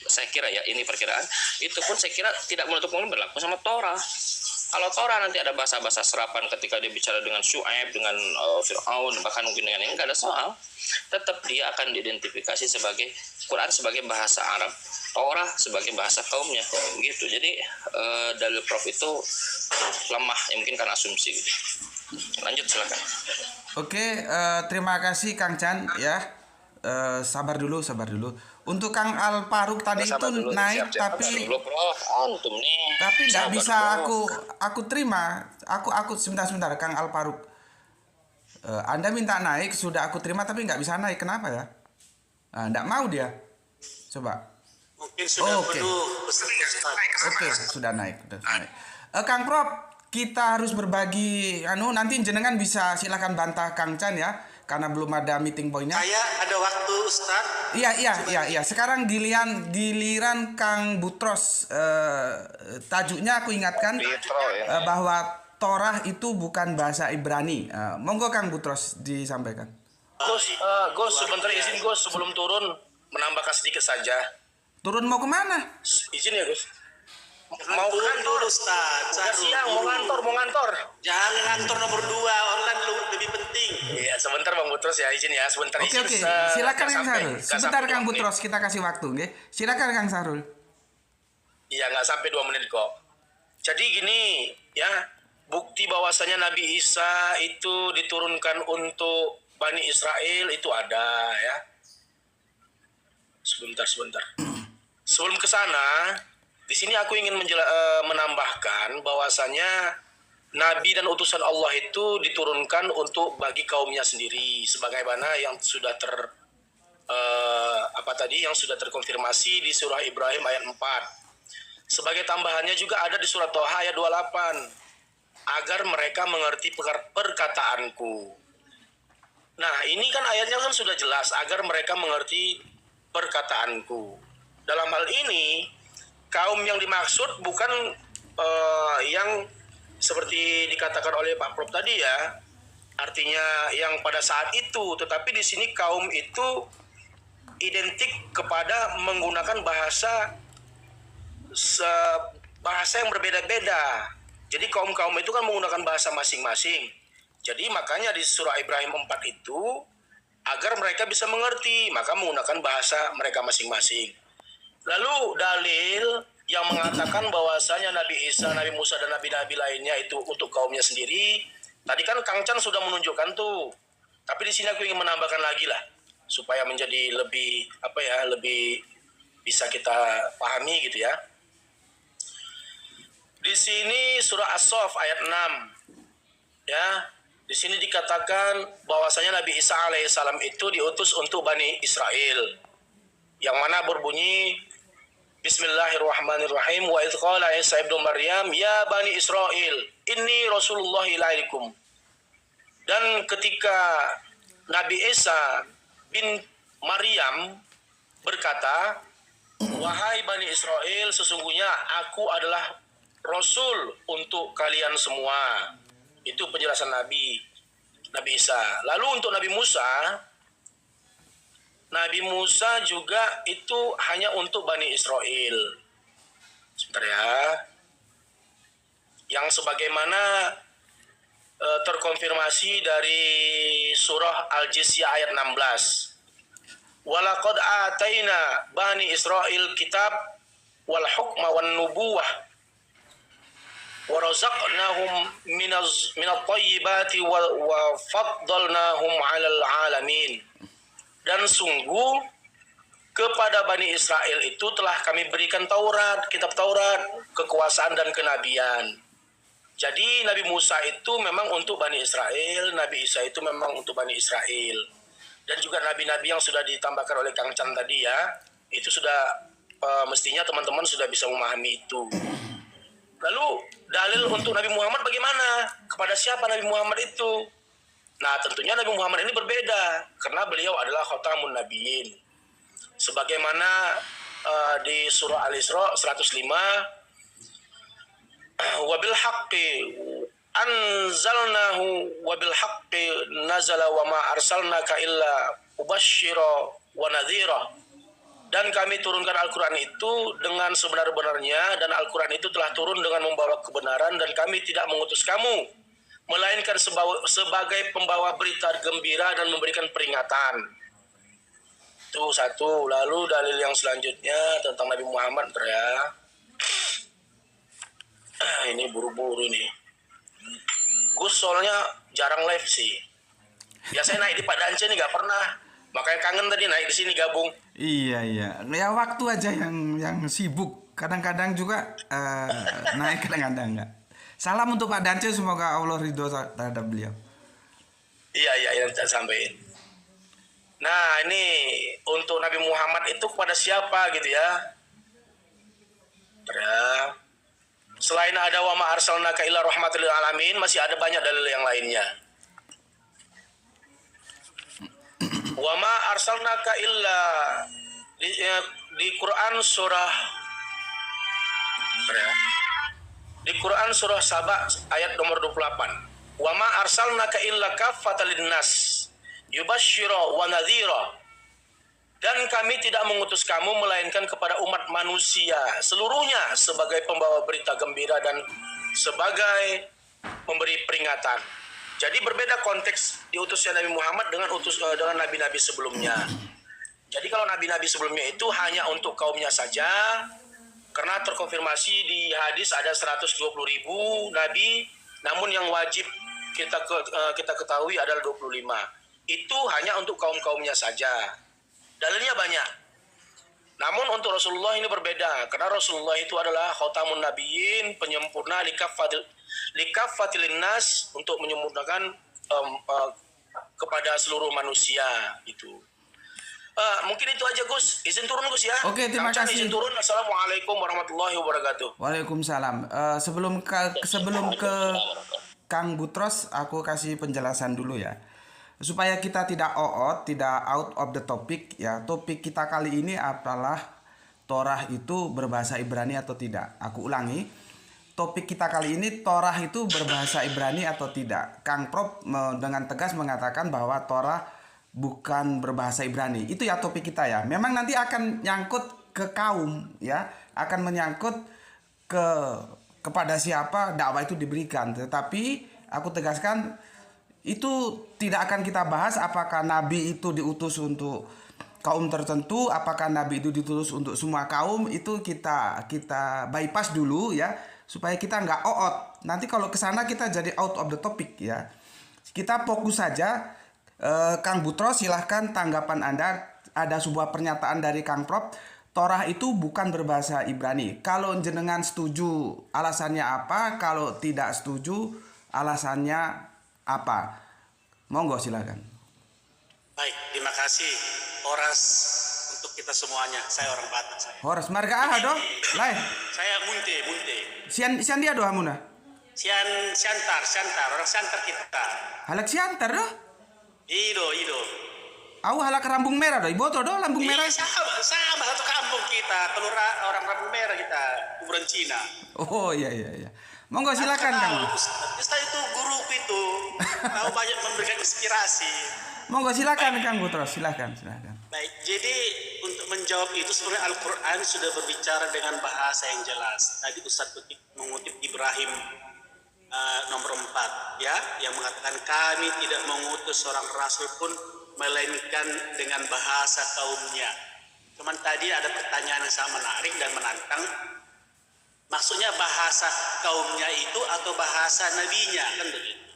saya kira ya, ini perkiraan, itu pun saya kira tidak menutup kemungkinan berlaku sama Torah. Kalau Torah nanti ada bahasa-bahasa serapan ketika dia bicara dengan Syuaib, dengan Fir'aun, bahkan mungkin dengan ini, nggak ada soal. Tetap dia akan diidentifikasi sebagai Quran sebagai bahasa Arab, Torah sebagai bahasa kaumnya, gitu. Jadi dalil Prof itu lemah, ya mungkin karena asumsi gitu. Lanjut silakan. Oke, terima kasih Kang Chan ya. Sabar dulu. Untuk Kang Al Faruq tadi itu dulu, naik siap. tapi Antum nih. tapi nggak Sabar bisa dulu. aku terima. Aku sebentar Kang Al Faruq. Anda minta naik sudah aku terima tapi nggak bisa naik, kenapa ya? Nggak mau dia. Coba. Mungkin sudah Oke. penuh Ustaz. Oke, sudah naik. Kang Prof, kita harus berbagi nanti jenengan bisa silakan bantah Kang Chan ya, karena belum ada meeting pointnya. Saya ada waktu Ustaz. Iya. Sekarang giliran Kang Butros. Tajuknya aku ingatkan bahwa Torah itu bukan bahasa Ibrani. Monggo Kang Butros disampaikan. Gus, sebentar izin Gus, sebelum turun menambahkan sedikit saja. Turun mau kemana? Izin ya Gus. Mau turun dulu Ustaz. Udah siang, mau ngantor. Jangan ngantor nomor 2, online lebih penting. Iya, sebentar Bang Butros ya, izin ya, sebentar Oke. izin. Silakan Kang Sarul. Nggak Sebentar sampai Kang 2 menit. Butros, kita kasih waktu, nggih. Silakan Kang Sarul. Iya, nggak sampai 2 menit kok. Jadi gini, ya, bukti bahwasanya Nabi Isa itu diturunkan untuk Bani Israel itu ada ya. Sebentar. Sebelum ke sana, di sini aku ingin menambahkan bahwasanya Nabi dan utusan Allah itu diturunkan untuk bagi kaumnya sendiri, sebagaimana yang sudah yang sudah terkonfirmasi di surah Ibrahim ayat 4. Sebagai tambahannya juga ada di surah Toha ayat 28, agar mereka mengerti perkataanku. Nah, ini kan ayatnya kan sudah jelas, agar mereka mengerti perkataanku. Dalam hal ini, kaum yang dimaksud bukan yang seperti dikatakan oleh Pak Prof tadi ya, artinya yang pada saat itu, tetapi di sini kaum itu identik kepada menggunakan bahasa yang berbeda-beda. Jadi kaum-kaum itu kan menggunakan bahasa masing-masing. Jadi makanya di surah Ibrahim 4 itu agar mereka bisa mengerti, maka menggunakan bahasa mereka masing-masing. Lalu dalil yang mengatakan bahwasanya Nabi Isa, Nabi Musa dan nabi-nabi lainnya itu untuk kaumnya sendiri. Tadi kan Kang Chan sudah menunjukkan tuh. Tapi di sini aku ingin menambahkan lagi lah supaya menjadi lebih lebih bisa kita pahami gitu ya. Di sini surah As-Saff ayat 6. Ya, di sini dikatakan bahwasanya Nabi Isa alaihissalam itu diutus untuk Bani Israel. Yang mana berbunyi Bismillahirrahmanirrahim, wa idz qala Isa ibnu Maryam ya Bani Israel inni Rasulullah ilaikum. Dan ketika Nabi Isa bin Maryam berkata, wahai Bani Israel, sesungguhnya aku adalah Rasul untuk kalian semua. Itu penjelasan Nabi Isa. Lalu untuk Nabi Musa juga itu hanya untuk Bani Israel. Sebentar ya. Yang sebagaimana terkonfirmasi dari surah Al-Jizyah ayat 16. Walaqad ataina Bani Israel kitab wal hukma wan nubuwah wa razaqnahum minat thayyibati wa faddalnahum 'alal 'alamin. Dan sungguh kepada Bani Israel itu telah kami berikan Taurat, kitab Taurat, kekuasaan dan kenabian. Jadi Nabi Musa itu memang untuk Bani Israel, Nabi Isa itu memang untuk Bani Israel. Dan juga nabi-nabi yang sudah ditambahkan oleh Kang Chan tadi ya, itu sudah mestinya teman-teman sudah bisa memahami itu. Lalu dalil untuk Nabi Muhammad bagaimana? Kepada siapa Nabi Muhammad itu? Nah tentunya Nabi Muhammad ini berbeda, karena beliau adalah khatamun nabiyyin. Sebagaimana di surah Al-Isra 105, wabil haqqi anzalnahu wabil haqqi nazala wa ma arsalnaka illa mubassyira wa nadhira. Dan kami turunkan Al-Quran itu dengan sebenar-benarnya, dan Al-Quran itu telah turun dengan membawa kebenaran, dan kami tidak mengutus kamu melainkan sebagai pembawa berita gembira dan memberikan peringatan. Itu satu. Lalu dalil yang selanjutnya tentang Nabi Muhammad ya. Ini buru-buru nih. Gus soalnya jarang live sih. Biasanya naik di Pak Dance nih gak pernah. Makanya kangen tadi naik di sini gabung. Iya. Ya waktu aja yang sibuk. Kadang-kadang juga naik, kadang-kadang enggak. Salam untuk Pak Dance, semoga Allah ridho terhadap beliau. Iya, saya sampaikan. Nah, ini untuk Nabi Muhammad itu kepada siapa gitu ya? Ya. Selain ada wa ma arsalnaka illa rahmatal lil alamin, masih ada banyak dalil yang lainnya. Wa ma arsalnaka illa di Quran surah di Quran surah Saba ayat nomor 28. Wa ma arsalnaka illa kaffatan linnas yubashshira wa nadhira. Dan kami tidak mengutus kamu melainkan kepada umat manusia seluruhnya sebagai pembawa berita gembira dan sebagai pemberi peringatan. Jadi berbeda konteks diutusnya Nabi Muhammad dengan nabi-nabi sebelumnya. Jadi kalau nabi-nabi sebelumnya itu hanya untuk kaumnya saja, karena terkonfirmasi di hadis ada 120.000 nabi, namun yang wajib kita ketahui adalah 25. Itu hanya untuk kaum-kaumnya saja. Dalilnya banyak. Namun untuk Rasulullah ini berbeda, karena Rasulullah itu adalah khatamun nabiyyin, penyempurna likaffatil nas, untuk menyempurnakan kepada seluruh manusia gitu. Mungkin itu aja Gus. Izin turun Gus ya. Oke, terima kasih. Izin turun. Assalamualaikum warahmatullahi wabarakatuh. Waalaikumsalam. Sebelum ke Kang Butros, aku kasih penjelasan dulu ya. Supaya kita tidak out of the topic ya. Topik kita kali ini adalah Torah itu berbahasa Ibrani atau tidak. Aku ulangi. Topik kita kali ini, Torah itu berbahasa Ibrani atau tidak. Kang Prof dengan tegas mengatakan bahwa Torah bukan berbahasa Ibrani. Itu ya topik kita ya. Memang nanti akan nyangkut ke kaum ya. Akan menyangkut kepada siapa dakwah itu diberikan. Tetapi aku tegaskan, itu tidak akan kita bahas apakah Nabi itu diutus untuk kaum tertentu, apakah Nabi itu diutus untuk semua kaum. Itu kita bypass dulu ya, supaya kita nggak nanti kalau kesana kita jadi out of the topic ya. Kita fokus saja. Kang Butros, silahkan tanggapan Anda. Ada sebuah pernyataan dari Kang Prof, Torah itu bukan berbahasa Ibrani. Kalau jenengan setuju, alasannya apa? Kalau tidak setuju, alasannya apa? Monggo silakan. Baik, terima kasih Horas untuk kita semuanya. Saya orang Batak saya. Horas marga aha do? Lain. Saya munte. Sian dia do hamuna. Siantar, orang Siantar kita. Halak siantar do? Ido. Aku halak Rambung Merah do. Iboto do Lambung Merah. Sama satu kampung kita. Kelurahan orang Rambung Merah kita, kuburan Cina. Oh iya. Monggo silakan Kang. Saya itu guruku itu. Tahu banyak memberikan inspirasi. Monggo silakan Kang Butros, silakan. Baik, jadi untuk menjawab itu sebenarnya Al-Quran sudah berbicara dengan bahasa yang jelas. Tadi Ustaz mengutip Ibrahim nomor 4 ya, yang mengatakan kami tidak mengutus seorang rasul pun melainkan dengan bahasa kaumnya. Cuman tadi ada pertanyaan yang sangat menarik dan menantang. Maksudnya bahasa kaumnya itu atau bahasa nabinya, kan begitu.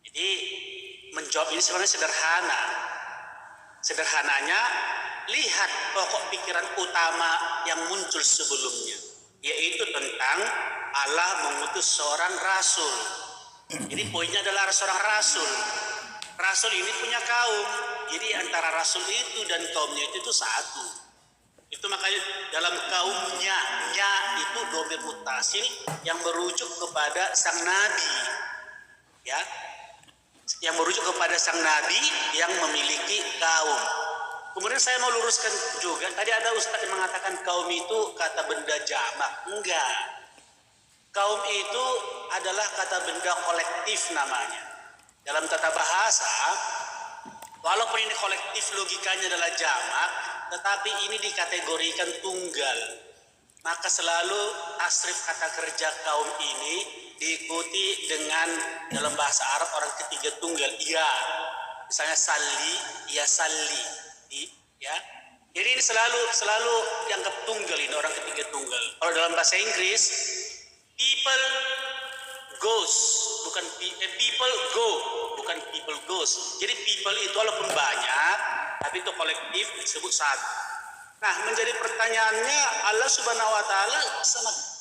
Jadi menjawab ini sebenarnya sederhana. Sederhananya, lihat pokok pikiran utama yang muncul sebelumnya, yaitu tentang Allah mengutus seorang rasul. Jadi poinnya adalah seorang rasul. Rasul ini punya kaum. Jadi antara rasul itu dan kaumnya itu satu. Itu makanya dalam kaumnya, nya itu domir mutasil yang merujuk kepada sang nabi. Ya. Yang merujuk kepada sang nabi yang memiliki kaum. Kemudian saya mau luruskan juga, tadi ada ustaz yang mengatakan kaum itu kata benda jamak. Enggak. Kaum itu adalah kata benda kolektif namanya. Dalam tata bahasa, walaupun ini kolektif logikanya adalah jamak, tetapi ini dikategorikan tunggal. Maka selalu tasrif kata kerja kaum ini diikuti dengan dalam bahasa Arab orang ketiga tunggal. Iya, misalnya salli, ya salli, ya. Jadi ini selalu dianggap tunggal, ini orang ketiga tunggal. Kalau dalam bahasa Inggris, people goes, bukan people go, bukan people goes. Jadi people itu walaupun banyak, tapi itu kolektif disebut satu. Nah, menjadi pertanyaannya, Allah Subhanahu wa taala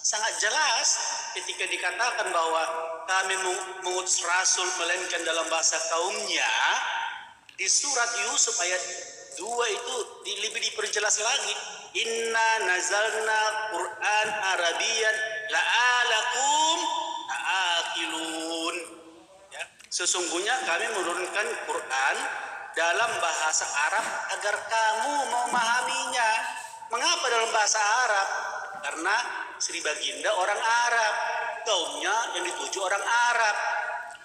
sangat jelas ketika dikatakan bahwa kami mengutus rasul melainkan dalam bahasa kaumnya. Di surat Yusuf ayat 2 itu lebih diperjelas lagi. Inna nazalna Qur'an Arabian la'alakum ta'aqilun. Ya, sesungguhnya kami menurunkan Quran dalam bahasa Arab agar kamu memahaminya. Mengapa dalam bahasa Arab? Karena Sri Baginda orang Arab, kaumnya yang dituju orang Arab.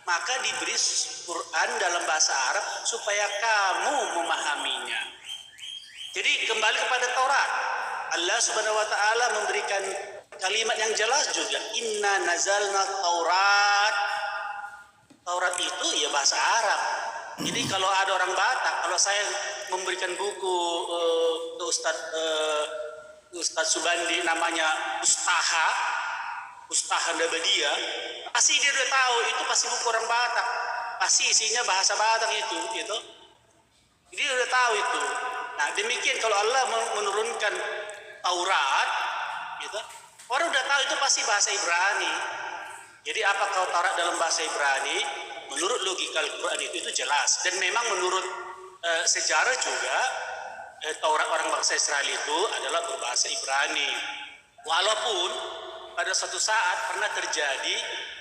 Maka diberi Quran dalam bahasa Arab supaya kamu memahaminya. Jadi kembali kepada Taurat. Allah Subhanahu wa taala memberikan kalimat yang jelas juga. Inna nazalna Taurat. Taurat itu ya bahasa Arab. Jadi kalau ada orang Batak, kalau saya memberikan buku ke Ustadz Subandi namanya Ustaha Nabadia, pasti dia udah tahu itu pasti buku orang Batak, pasti isinya bahasa Batak itu, gitu. Jadi dia udah tahu itu. Nah demikian kalau Allah menurunkan Taurat, gitu, orang udah tahu itu pasti bahasa Ibrani. Jadi apa kalau Taurat dalam bahasa Ibrani? Menurut logika Al-Quran itu jelas. Dan memang menurut sejarah juga Taurat orang bangsa Israel itu adalah berbahasa Ibrani. Walaupun pada suatu saat pernah terjadi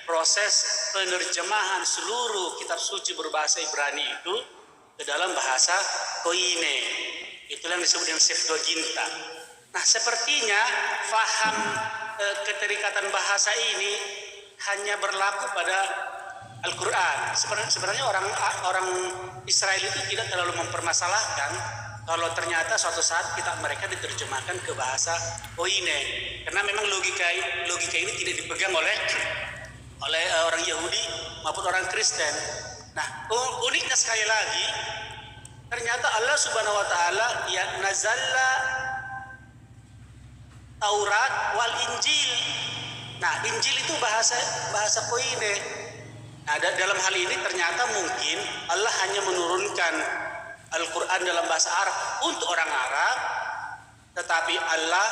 proses penerjemahan seluruh kitab suci berbahasa Ibrani itu ke dalam bahasa Koine. Itulah yang disebut dengan Septuaginta. Nah sepertinya faham keterikatan bahasa ini hanya berlaku pada Al-Quran. Sebenarnya orang Israel itu tidak terlalu mempermasalahkan kalau ternyata suatu saat kitab mereka diterjemahkan ke bahasa Koine, karena memang logika ini tidak dipegang oleh orang Yahudi maupun orang Kristen. Nah, uniknya sekali lagi, ternyata Allah Subhanahu wa taala ya nazalla Taurat wal Injil. Nah, Injil itu bahasa Koine. Nah, dalam hal ini ternyata mungkin Allah hanya menurunkan Al-Quran dalam bahasa Arab untuk orang Arab, tetapi Allah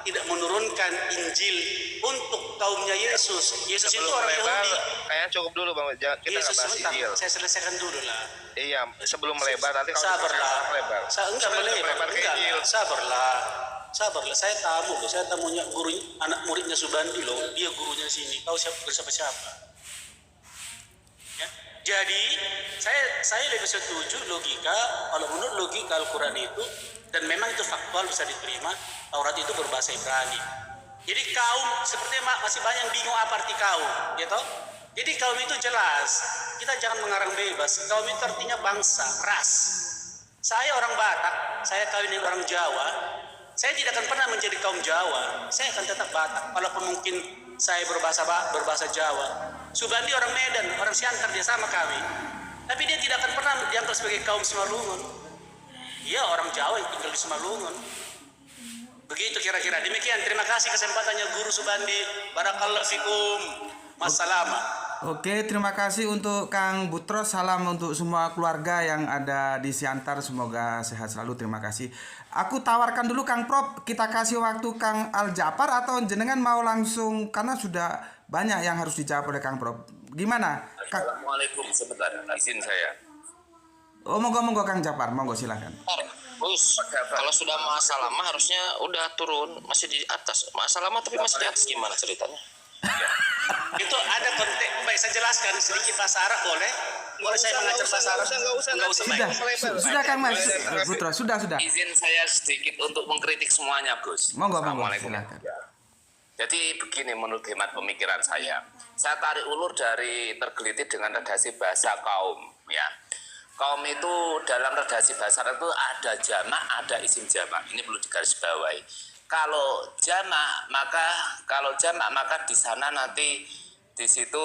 tidak menurunkan Injil untuk kaumnya Yesus. Yesus itu orang Yahudi. Kayaknya cukup dulu Bang, kita nggak bahas Injil. Saya selesaikan dulu lah. Iya, sebelum melebar nanti kalau sabarlah. Melebar. Enggak melebar ke Injil. Sabarlah. Saya tamu loh. Saya tamunya guru, anak muridnya Subandi loh. Dia gurunya sini. Kau siapa? Ya. Jadi saya lebih setuju logika, kalau menurut logika Al-Quran itu, dan memang itu faktual bisa diterima, Taurat itu berbahasa Ibrani. Jadi kaum, seperti masih banyak yang bingung apa arti kaum, gitu. Jadi kaum itu jelas, kita jangan mengarang bebas. Kaum itu artinya bangsa, ras. Saya orang Batak, saya kawin dengan orang Jawa, saya tidak akan pernah menjadi kaum Jawa. Saya akan tetap Batak, walaupun mungkin saya berbahasa Jawa. Subandi orang Medan, orang Siantar, dia sama kami. Tapi dia tidak akan pernah dianggap sebagai kaum Simalungun. Dia orang Jawa yang tinggal di Simalungun. Begitu kira-kira. Demikian, terima kasih kesempatannya Guru Subandi. Barakallahu fikum. Wassalam. Oke, terima kasih untuk Kang Butros. Salam untuk semua keluarga yang ada di Siantar. Semoga sehat selalu. Terima kasih. Aku tawarkan dulu Kang Prop. Kita kasih waktu Kang Al-Ja'far atau jenengan mau langsung, karena sudah banyak yang harus dijawab oleh Kang Prop. Gimana? Assalamualaikum, sebentar, izin saya. Oh, monggo Kang Ja'far, monggo silakan. Gus, kalau sudah masa lama harusnya udah turun, masih di atas. Masa lama tapi masih di atas, gimana ceritanya? Itu ada konteks, baik saya jelaskan sedikit bahasa Arab boleh? Boleh saya mengajar bahasa Arab? Enggak usah. Sudah Kang Mas Butros, sudah. Izin saya sedikit untuk mengkritik semuanya, Gus. Monggo Assalamualaikum. silakan. Jadi begini menurut hemat pemikiran saya tarik ulur dari tergelitik dengan redaksi bahasa kaum, ya. Kaum itu dalam redaksi bahasa Arab itu ada jamak, ada isim jamak. Ini perlu digarisbawahi. Kalau jamak maka di sana nanti di situ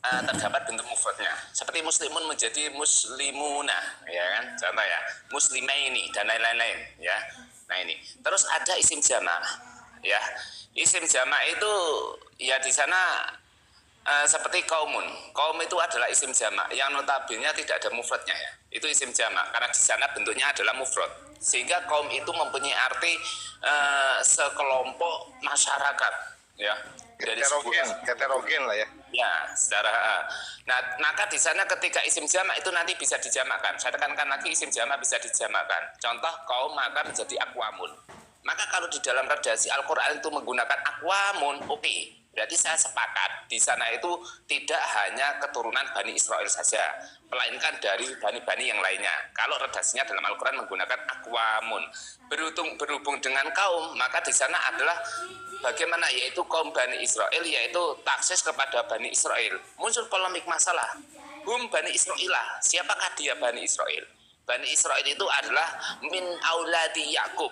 terdapat bentuk mufradnya. Seperti muslimun menjadi muslimuna, ya kan? Contoh ya, muslimaini dan lain-lain, ya. Nah ini. Terus ada isim jamak, ya. Isim jamak itu ya di sana seperti kaumun. Kaum itu adalah isim jamak yang notabene tidak ada mufradnya, ya. Itu isim jamak karena di sana bentuknya adalah mufrad. Sehingga kaum itu mempunyai arti sekelompok masyarakat, ya. Dari Heterogen lah ya. Ya, secara nah, maka di sana ketika isim jamak itu nanti bisa dijamakkan. Saya tekankan lagi, isim jamak bisa dijamakkan. Contoh kaum maka menjadi akwamun. Maka kalau di dalam redaksi Al-Qur'an itu menggunakan akwamun, oke. Berarti saya sepakat di sana itu tidak hanya keturunan Bani Israel saja, melainkan dari bani-bani yang lainnya. Kalau redaksinya dalam Al-Qur'an menggunakan akwamun. Berhubung dengan kaum, maka di sana adalah bagaimana, yaitu kaum Bani Israel, yaitu taksis kepada Bani Israel. Muncul polemik masalah. Bani Israelah, siapakah dia Bani Israel? Bani Israel itu adalah min auladi Yakub,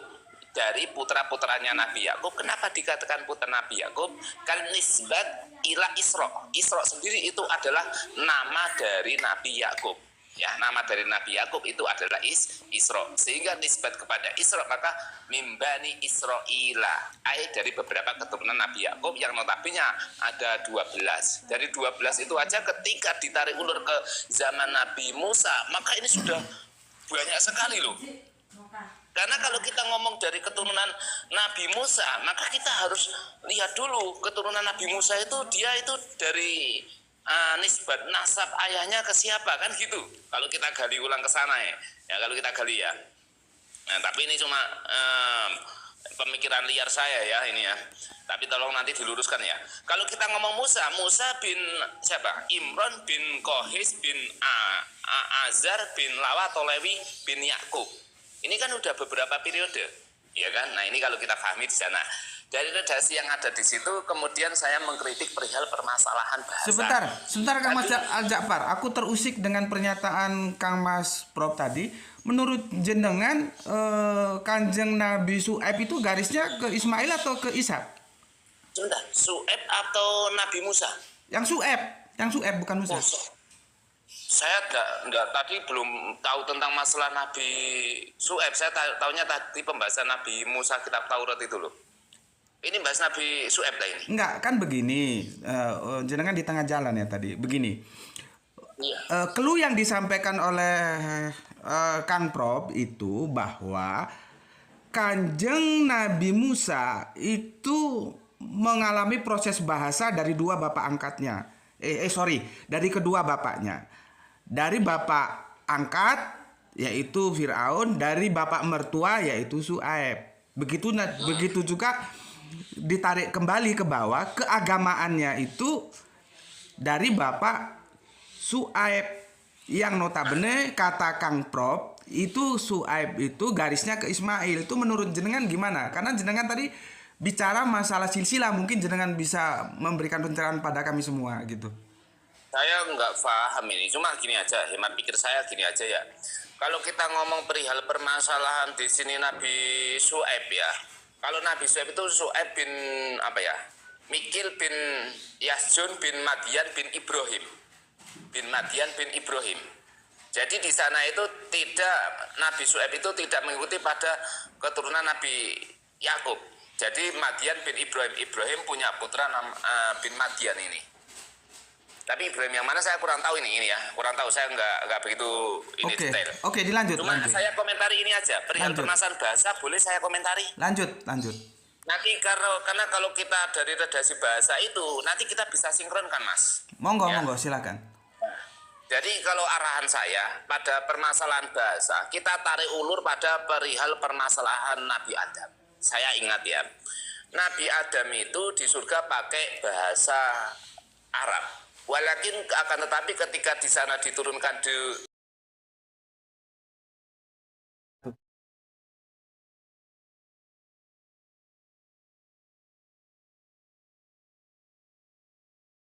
dari putra-putranya Nabi Yakub. Kenapa dikatakan putra Nabi Yakub? Karena nisbat ila Isra. Isra sendiri itu adalah nama dari Nabi Yakub. Ya, nama dari Nabi Yakub itu adalah Isra. Sehingga nisbat kepada Isra maka mimbani Israila. Dari beberapa keturunan Nabi Yakub yang notabene ada 12. Dari 12 itu aja ketika ditarik ulur ke zaman Nabi Musa, maka ini sudah banyak sekali loh. Karena kalau kita ngomong dari keturunan Nabi Musa, maka kita harus lihat dulu keturunan Nabi Musa itu dia itu dari nisbat nasab ayahnya ke siapa, kan gitu. Kalau kita gali ulang ke sana ya kalau kita gali ya. Nah, tapi ini cuma pemikiran liar saya ya ini ya. Tapi tolong nanti diluruskan ya. Kalau kita ngomong Musa bin siapa? Imran bin Kohis bin Azar bin Lawa Tolewi bin Yakub. Ini kan udah beberapa periode, ya kan? Nah ini kalau kita pahami di sana. Dari redaksi yang ada di situ, kemudian saya mengkritik perihal permasalahan bahasa. Sebentar Kang Mas Al-Ja'far. Aku terusik dengan pernyataan Kang Mas Prof tadi. Menurut jenengan Kanjeng Nabi Su'aib itu garisnya ke Ismail atau ke Ishak? Sebentar, Su'aib atau Nabi Musa? Yang Su'aib bukan Musa. Saya enggak tadi belum tahu tentang masalah Nabi Su'aib. Saya tahunya tadi pembahasan Nabi Musa kitab Taurat itu loh. Ini bahas Nabi Su'aib lah ini. Enggak, kan begini. Jenengan di tengah jalan ya tadi. Begini. Iya. Clue yang disampaikan oleh Kang Prof itu bahwa Kanjeng Nabi Musa itu mengalami proses bahasa dari dua bapak angkatnya. Dari kedua bapaknya. Dari bapak angkat yaitu Firaun, dari bapak mertua yaitu Su'aib. Begitu juga ditarik kembali ke bawah, keagamaannya itu dari bapak Su'aib yang notabene kata Kang Prof itu Su'aib itu garisnya ke Ismail. Itu menurut jenengan gimana? Karena jenengan tadi bicara masalah silsilah, mungkin jenengan bisa memberikan pencerahan pada kami semua gitu. Saya nggak paham ini, cuma gini aja, hemat pikir saya gini aja ya. Kalau kita ngomong perihal permasalahan di sini Nabi Su'aib ya. Kalau Nabi Su'aib itu Su'aib bin apa ya? Mikil bin Yasjun bin Madian bin Ibrahim. Bin Madian bin Ibrahim. Jadi di sana itu tidak, Nabi Su'aib itu tidak mengikuti pada keturunan Nabi Yakub. Jadi Madian bin Ibrahim. Ibrahim punya putra bin Madian ini. Tapi Ibrahim yang mana saya kurang tahu ini ya. Kurang tahu, saya nggak begitu ini Oke. detail. Oke, dilanjut. Cuma lanjut. saya komentari ini aja. Perihal Lanjut. permasalahan bahasa boleh saya komentari? Lanjut. Nanti karena kalau kita dari redaksi bahasa itu nanti kita bisa sinkronkan, Mas. Monggo, Ya. monggo, silakan. Jadi kalau arahan saya pada permasalahan bahasa, kita tarik ulur pada perihal permasalahan Nabi Adam. Saya ingat ya, Nabi Adam itu di surga pakai bahasa Arab. Walakin akan tetapi ketika di sana diturunkan di